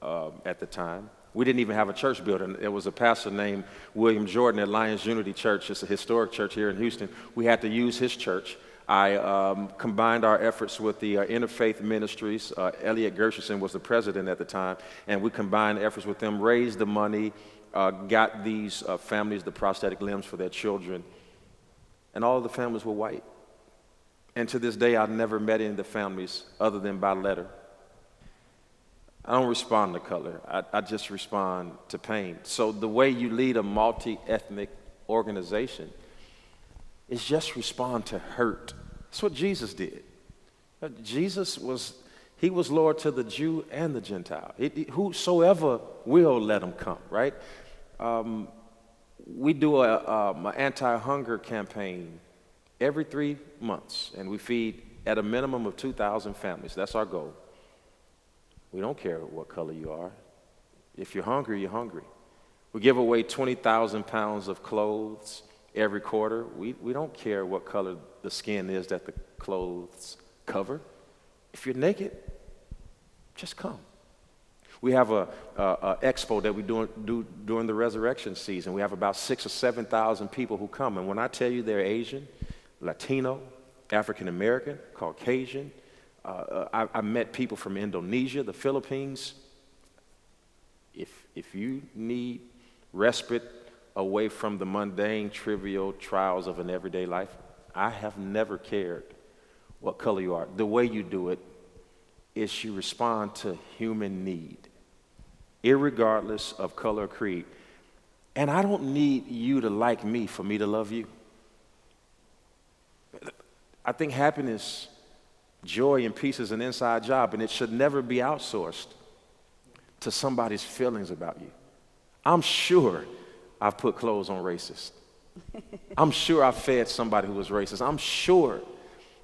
at the time. We didn't even have a church building. There was a pastor named William Jordan at Lions Unity Church. It's a historic church here in Houston. We had to use his church. I combined our efforts with the Interfaith Ministries. Elliot Gershenson was the president at the time, and we combined efforts with them, raised the money, got these families the prosthetic limbs for their children, and all of the families were white. And to this day, I've never met any of the families other than by letter. I don't respond to color. I just respond to pain. So the way you lead a multi-ethnic organization is just respond to hurt. That's what Jesus did. Jesus was Lord to the Jew and the Gentile. Whosoever will, let him come, right? We do an anti-hunger campaign every 3 months, and we feed at a minimum of 2,000 families. That's our goal. We don't care what color you are. If you're hungry, you're hungry. We give away 20,000 pounds of clothes every quarter. We don't care what color the skin is that the clothes cover. If you're naked, just come. We have a expo that we do during the resurrection season. We have about 6,000 or 7,000 people who come. And when I tell you they're Asian, Latino, African American, Caucasian, I met people from Indonesia, the Philippines. If you need respite away from the mundane, trivial trials of an everyday life, I have never cared what color you are. The way you do it is you respond to human need, irregardless of color or creed. And I don't need you to like me for me to love you. I think happiness, joy, and peace is an inside job, and it should never be outsourced to somebody's feelings about you. I'm sure I've put clothes on racists. I'm sure I fed somebody who was racist. I'm sure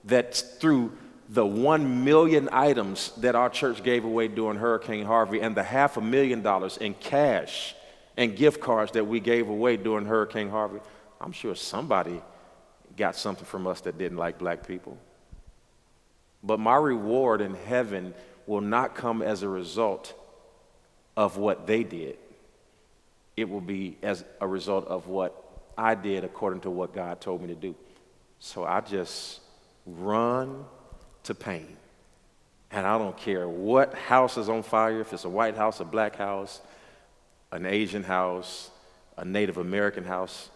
that through the 1 million items that our church gave away during Hurricane Harvey and the $500,000 in cash and gift cards that we gave away during Hurricane Harvey, I'm sure somebody got something from us that didn't like black people. But my reward in heaven will not come as a result of what they did. It will be as a result of what I did according to what God told me to do. So I just run to pain. And I don't care what house is on fire, if it's a white house, a black house, an Asian house, a Native American house.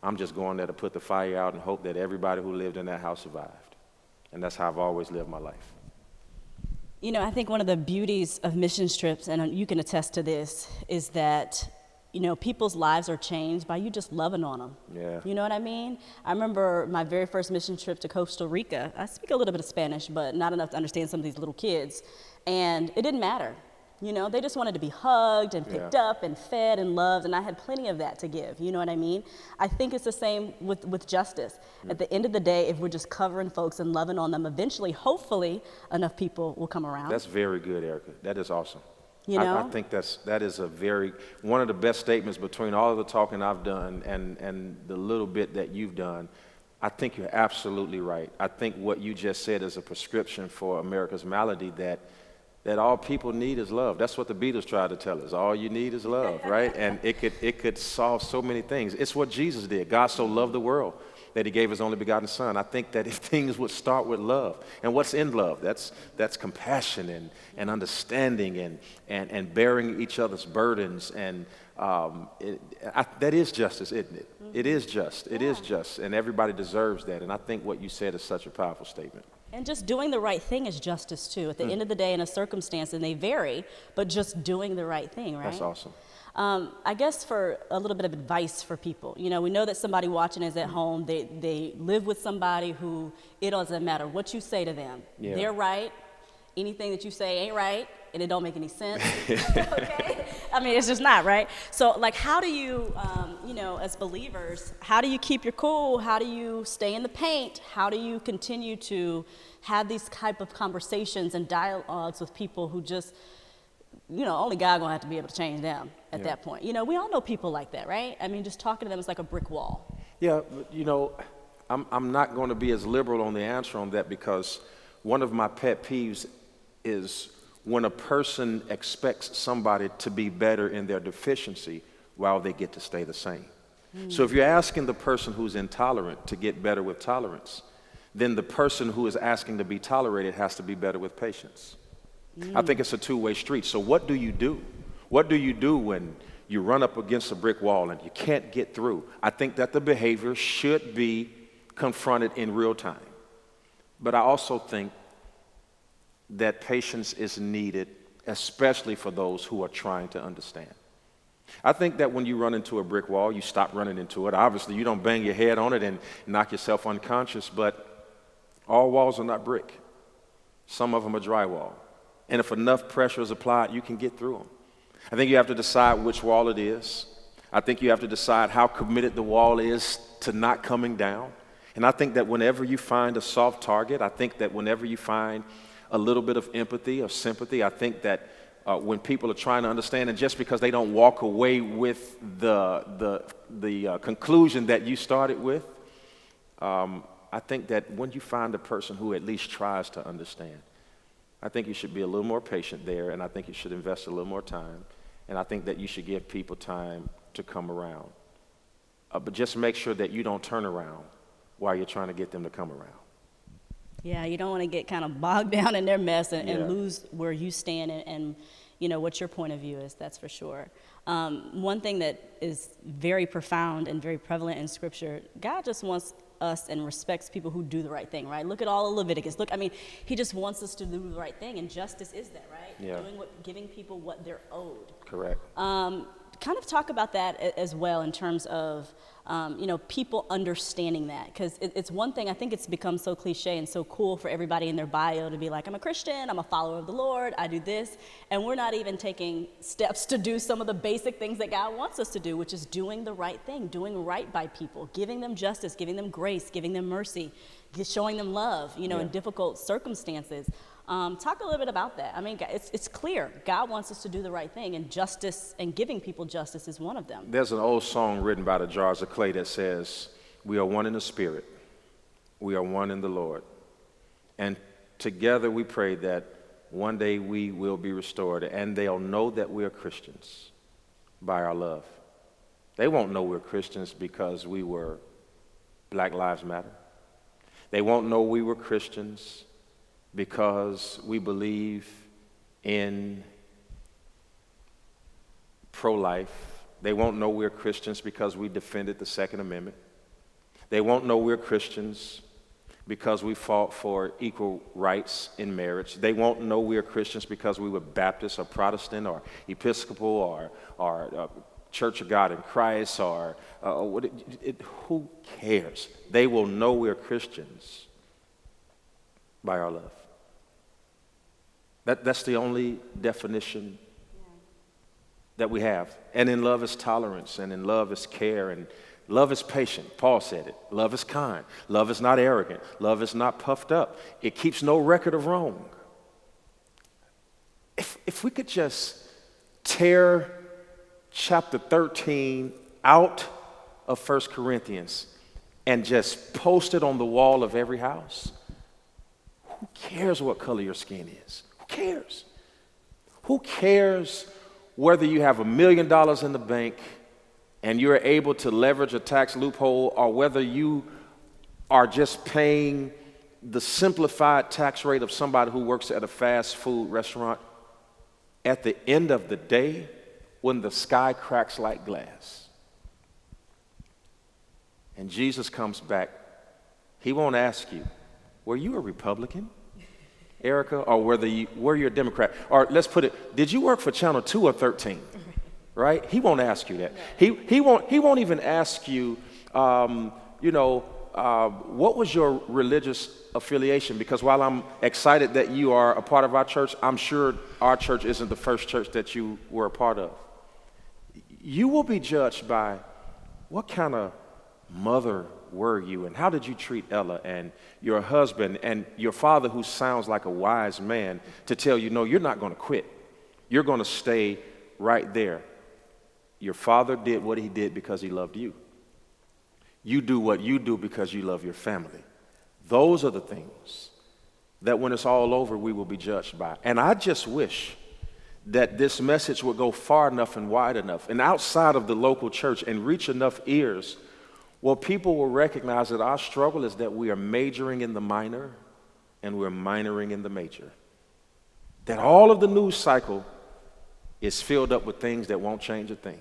I'm just going there to put the fire out and hope that everybody who lived in that house survived. And that's how I've always lived my life. I think one of the beauties of mission trips, and you can attest to this, is that people's lives are changed by you just loving on them. Yeah. You know what I mean? I remember my very first mission trip to Costa Rica. I speak a little bit of Spanish, but not enough to understand some of these little kids. And it didn't matter. They just wanted to be hugged and picked up and fed and loved, and I had plenty of that to give. You know what I mean? I think it's the same with justice. At the end of the day, if we're just covering folks and loving on them, eventually, hopefully, enough people will come around. That's very good, Erica. That is awesome. I think that is one of the best statements between all of the talking I've done and the little bit that you've done. I think you're absolutely right. I think what you just said is a prescription for America's malady, that that all people need is love. That's what the Beatles tried to tell us. All you need is love, right? And it could solve so many things. It's what Jesus did. God so loved the world that he gave his only begotten son. I think that if things would start with love, and what's in love? That's compassion and understanding and bearing each other's burdens. And that is justice, isn't it? Mm-hmm. It is just. It is just. And everybody deserves that. And I think what you said is such a powerful statement. And just doing the right thing is justice too. At the end of the day, in a circumstance, and they vary, but just doing the right thing, right? That's awesome. I guess for a little bit of advice for people, we know that somebody watching is at home. They live with somebody who it doesn't matter what you say to them. Yeah. They're right. Anything that you say ain't right, and it don't make any sense. Okay? I mean, it's just not, right? So, like, how do you, as believers, how do you keep your cool? How do you stay in the paint? How do you continue to have these type of conversations and dialogues with people who just, only God gonna have to be able to change them at that point. We all know people like that, right? I mean, just talking to them is like a brick wall. Yeah, I'm not going to be as liberal on the answer on that, because one of my pet peeves is when a person expects somebody to be better in their deficiency while they get to stay the same. So if you're asking the person who's intolerant to get better with tolerance, then the person who is asking to be tolerated has to be better with patience. I think it's a two-way street. So what do you do? What do you do when you run up against a brick wall and you can't get through? I think that the behavior should be confronted in real time. But I also think that patience is needed, especially for those who are trying to understand. I think that when you run into a brick wall, you stop running into it. Obviously, you don't bang your head on it and knock yourself unconscious, but all walls are not brick. Some of them are drywall. And if enough pressure is applied, you can get through them. I think you have to decide which wall it is. I think you have to decide how committed the wall is to not coming down. And I think that whenever you find a soft target, I think that whenever you find a little bit of empathy or sympathy, I think that when people are trying to understand, and just because they don't walk away with the conclusion that you started with, I think that when you find a person who at least tries to understand, I think you should be a little more patient there, and I think you should invest a little more time, and I think that you should give people time to come around. But just make sure that you don't turn around while you're trying to get them to come around. Yeah, you don't want to get kind of bogged down in their mess and lose where you stand and what your point of view is, that's for sure. One thing that is very profound and very prevalent in Scripture, God just wants us and respects people who do the right thing, right? Look at all of Leviticus. He just wants us to do the right thing, and justice is that, right? Yeah. Giving people what they're owed. Correct. Kind of talk about that as well in terms of, people understanding that, because it's one thing. I think it's become so cliche and so cool for everybody in their bio to be like, I'm a Christian, I'm a follower of the Lord, I do this, and we're not even taking steps to do some of the basic things that God wants us to do, which is doing the right thing, doing right by people, giving them justice, giving them grace, giving them mercy, showing them love, in difficult circumstances. Talk a little bit about that. I mean, it's clear. God wants us to do the right thing, and justice and giving people justice is one of them. There's an old song written by the Jars of Clay that says, we are one in the Spirit. We are one in the Lord. And together we pray that one day we will be restored, and they'll know that we are Christians by our love. They won't know we're Christians because we were Black Lives Matter. They won't know we were Christians because we believe in pro-life. They won't know we're Christians because we defended the Second Amendment. They won't know we're Christians because we fought for equal rights in marriage. They won't know we're Christians because we were Baptist or Protestant or Episcopal or Church of God in Christ or who cares? They will know we're Christians by our love. That's the only definition that we have. And in love is tolerance, and in love is care, and love is patient. Paul said it. Love is kind. Love is not arrogant. Love is not puffed up. It keeps no record of wrong. If we could just tear chapter 13 out of 1 Corinthians and just post it on the wall of every house, who cares what color your skin is? Who cares? Who cares whether you have $1 million in the bank and you're able to leverage a tax loophole, or whether you are just paying the simplified tax rate of somebody who works at a fast food restaurant? At the end of the day, when the sky cracks like glass and Jesus comes back, he won't ask you, were you a Republican, Erica, or were you a Democrat? Or let's put it, did you work for Channel 2 or 13? Right? He won't ask you that. He won't even ask you, what was your religious affiliation? Because while I'm excited that you are a part of our church, I'm sure our church isn't the first church that you were a part of. You will be judged by what kind of mother were you, and how did you treat Ella and your husband and your father, who sounds like a wise man, to tell you, no, you're not going to quit. You're going to stay right there. Your father did what he did because he loved you. You do what you do because you love your family. Those are the things that when it's all over, we will be judged by. And I just wish that this message would go far enough and wide enough and outside of the local church and reach enough ears where people will recognize that our struggle is that we are majoring in the minor and we're minoring in the major. That all of the news cycle is filled up with things that won't change a thing.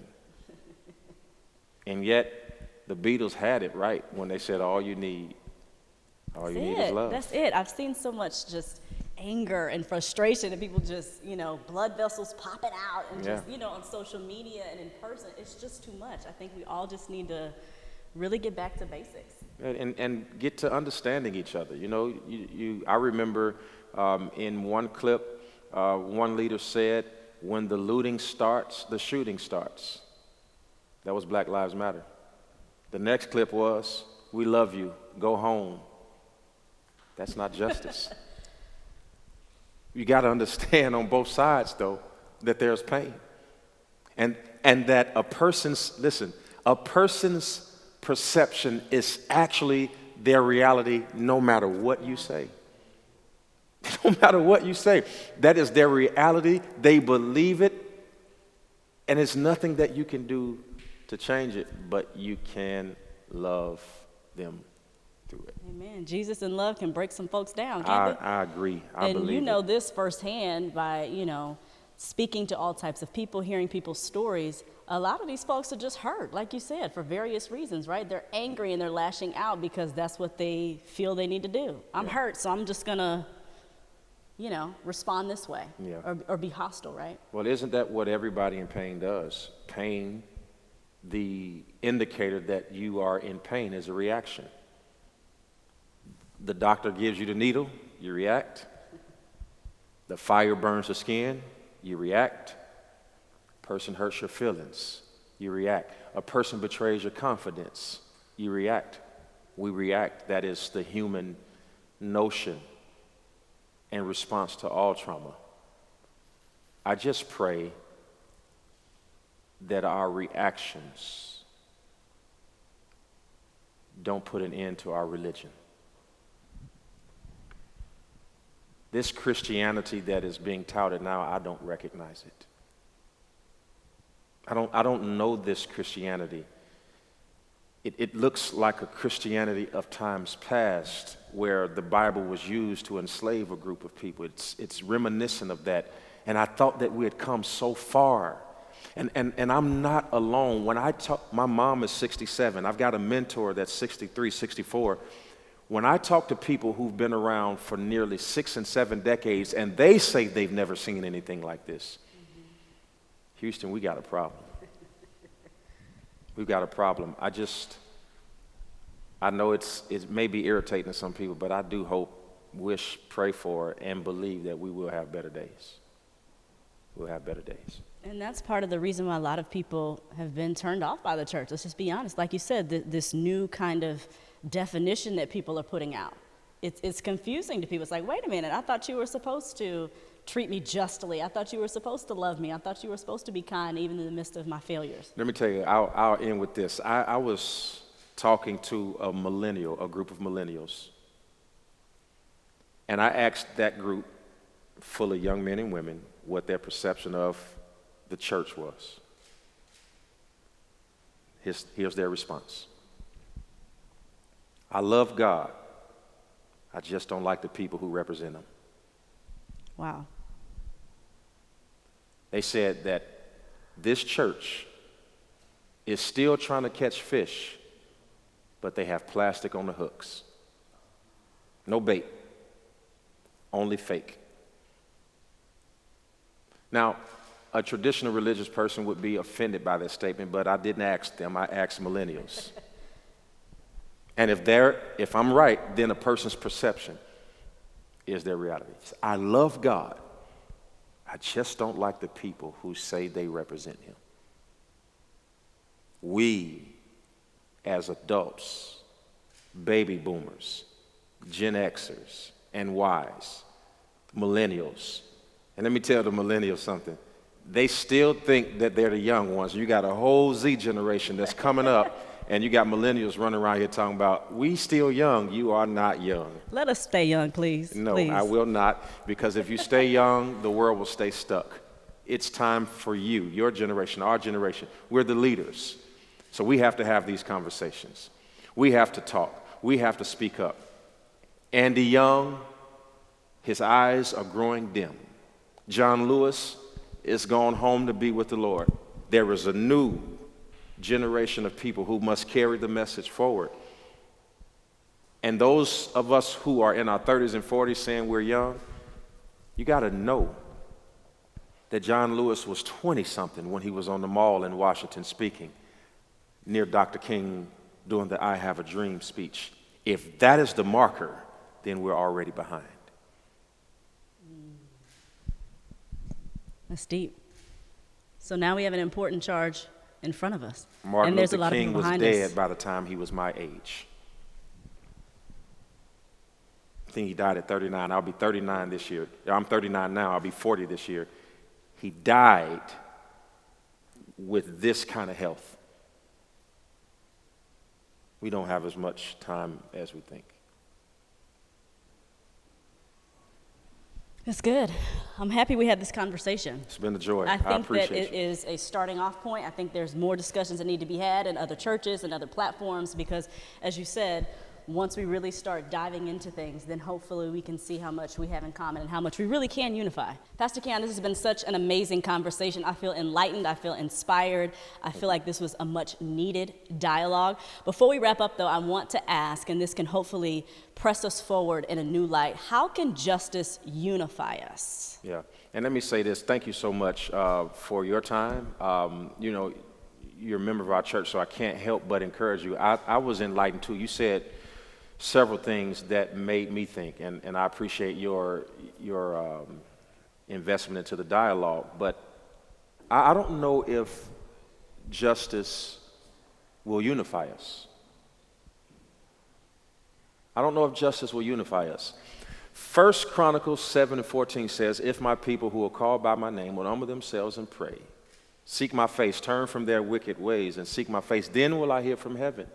And yet, the Beatles had it right when they said all you need is love. That's it. I've seen so much just anger and frustration and people just, blood vessels popping out and just, on social media and in person. It's just too much. I think we all just need to really get back to basics. And get to understanding each other. I remember in one clip, one leader said, when the looting starts, the shooting starts. That was Black Lives Matter. The next clip was, we love you, go home. That's not justice. You got to understand on both sides, though, that there's pain. And that a person's perception is actually their reality no matter what you say. No matter what you say. That is their reality. They believe it. And it's nothing that you can do to change it, but you can love them through it. Amen. Jesus in love can break some folks down, can't I agree. I and believe you know it. this firsthand by, speaking to all types of people, hearing people's stories. A lot of these folks are just hurt, like you said, for various reasons, right? They're angry and they're lashing out because that's what they feel they need to do. I'm hurt, so I'm just going to, respond this way or be hostile, right? Well, isn't that what everybody in pain does? Pain, the indicator that you are in pain, is a reaction. The doctor gives you the needle, you react. The fire burns the skin, you react. A person hurts your feelings, you react. A person betrays your confidence, you react. We react. That is the human notion in response to all trauma. I just pray that our reactions don't put an end to our religion. This Christianity that is being touted now, I don't recognize it. I don't know this Christianity. It looks like a Christianity of times past where the Bible was used to enslave a group of people. It's reminiscent of that. And I thought that we had come so far. And I'm not alone. When I talk, my mom is 67. I've got a mentor that's 63, 64. When I talk to people who've been around for nearly 6 and 7 decades, and they say they've never seen anything like this, Houston, we got a problem. We've got a problem. I know it may be irritating to some people, but I do hope, wish, pray for, and believe that we will have better days. We'll have better days. And that's part of the reason why a lot of people have been turned off by the church. Let's just be honest. Like you said, this new kind of definition that people are putting out. It's confusing to people. It's like, wait a minute, I thought you were supposed to treat me justly. I thought you were supposed to love me. I thought you were supposed to be kind even in the midst of my failures. Let me tell you, I'll end with this. I was talking to a group of millennials, and I asked that group full of young men and women, what their perception of the church was. Here's their response. I love God. I just don't like the people who represent him. Wow. They said that this church is still trying to catch fish, but they have plastic on the hooks. No bait, only fake. Now, a traditional religious person would be offended by that statement, but I didn't ask them, I asked millennials. And if I'm right, then a person's perception is their reality. I love God. I just don't like the people who say they represent him. We, as adults, baby boomers, Gen Xers, and Ys, millennials, and let me tell the millennials something. They still think that they're the young ones. You got a whole Z generation that's coming up, and you got millennials running around here talking about, we still young, you are not young. Let us stay young, please. No, please. I will not, because if you stay young, the world will stay stuck. It's time for you, your generation, our generation. We're the leaders. So we have to have these conversations. We have to talk. We have to speak up. Andy Young, his eyes are growing dim. John Lewis is gone home to be with the Lord. There is a new generation of people who must carry the message forward. And those of us who are in our 30s and 40s saying we're young, you got to know that John Lewis was 20-something when he was on the mall in Washington speaking near Dr. King doing the I Have a Dream speech. If that is the marker, then we're already behind. That's deep. So now we have an important charge in front of us. Martin and there's Luther a lot King of people was behind dead us. by the time he was my age. I think he died at 39. I'll be 39 this year. I'm 39 now. I'll be 40 this year. He died with this kind of health. We don't have as much time as we think. That's good. I'm happy we had this conversation. It's been a joy. I think appreciate that it you. is a starting off point. I think there's more discussions that need to be had in other churches and other platforms because, as you said, once we really start diving into things, then hopefully we can see how much we have in common and how much we really can unify. Pastor Keion, this has been such an amazing conversation. I feel enlightened. I feel inspired. I feel like this was a much needed dialogue. Before we wrap up, though, I want to ask, and this can hopefully press us forward in a new light, how can justice unify us? Yeah, and let me say this. Thank you so much for your time. You're a member of our church, so I can't help but encourage you. I was enlightened, too. You said several things that made me think, and I appreciate your investment into the dialogue, but I don't know if justice will unify us. I don't know if justice will unify us. 1 Chronicles 7:14 says, if my people who are called by my name will humble themselves and pray, seek my face, turn from their wicked ways and seek my face, then will I hear from heaven.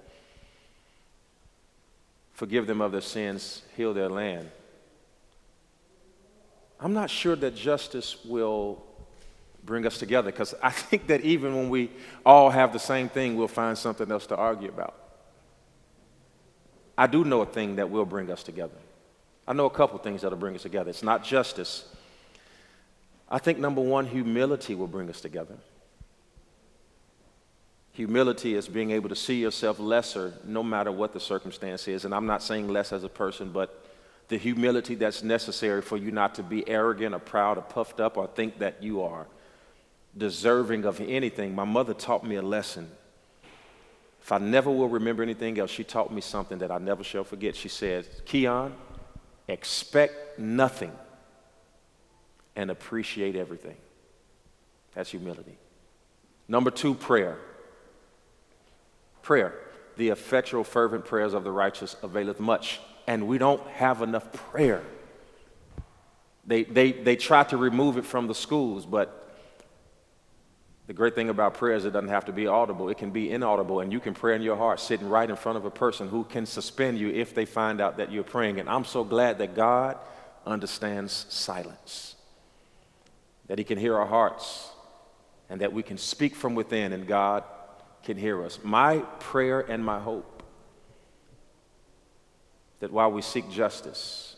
Forgive them of their sins, heal their land. I'm not sure that justice will bring us together because I think that even when we all have the same thing, we'll find something else to argue about. I do know a thing that will bring us together. I know a couple things that will bring us together. It's not justice. I think, number one, humility will bring us together. Humility is being able to see yourself lesser no matter what the circumstance is. And I'm not saying less as a person, but the humility that's necessary for you not to be arrogant or proud or puffed up or think that you are deserving of anything. My mother taught me a lesson. If I never will remember anything else, she taught me something that I never shall forget. She said, Keion, expect nothing and appreciate everything. That's humility. Number two, prayer. Prayer. The effectual, fervent prayers of the righteous availeth much. And we don't have enough prayer. They try to remove it from the schools, but the great thing about prayer is it doesn't have to be audible. It can be inaudible, and you can pray in your heart sitting right in front of a person who can suspend you if they find out that you're praying. And I'm so glad that God understands silence. that he can hear our hearts, and that we can speak from within and God can hear us. My prayer and my hope that while we seek justice,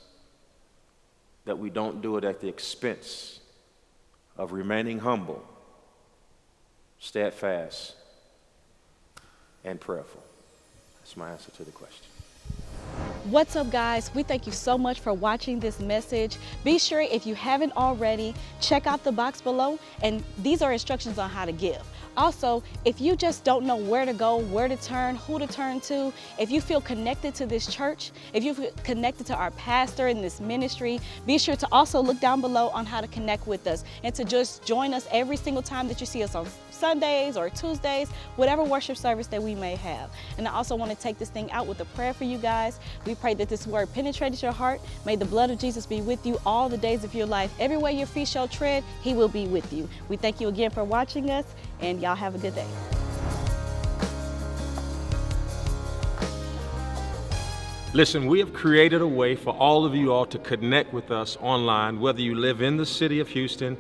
that we don't do it at the expense of remaining humble, steadfast, and prayerful. That's my answer to the question. What's up, guys? We thank you so much for watching this message. Be sure, if you haven't already, check out the box below, and these are instructions on how to give. Also, if you just don't know where to go, where to turn, who to turn to, if you feel connected to this church, if you feel connected to our pastor in this ministry, be sure to also look down below on how to connect with us and to just join us every single time that you see us on Sundays or Tuesdays, whatever worship service that we may have. And I also want to take this thing out with a prayer for you guys. We pray that this word penetrated your heart. May the blood of Jesus be with you all the days of your life. Everywhere your feet shall tread, he will be with you. We thank you again for watching us, and y'all have a good day. Listen, we have created a way for all of you all to connect with us online, whether you live in the city of Houston,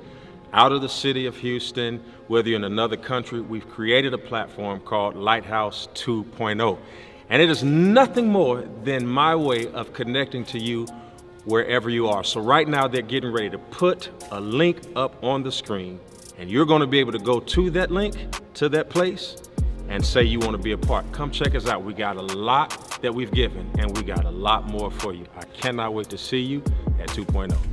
out of the city of Houston, whether you're in another country. We've created a platform called LightHouse 2.0. And it is nothing more than my way of connecting to you wherever you are. So right now they're getting ready to put a link up on the screen, and you're going to be able to go to that link, to that place, and say you want to be a part. Come check us out. We got a lot that we've given, and we got a lot more for you. I cannot wait to see you at 2.0.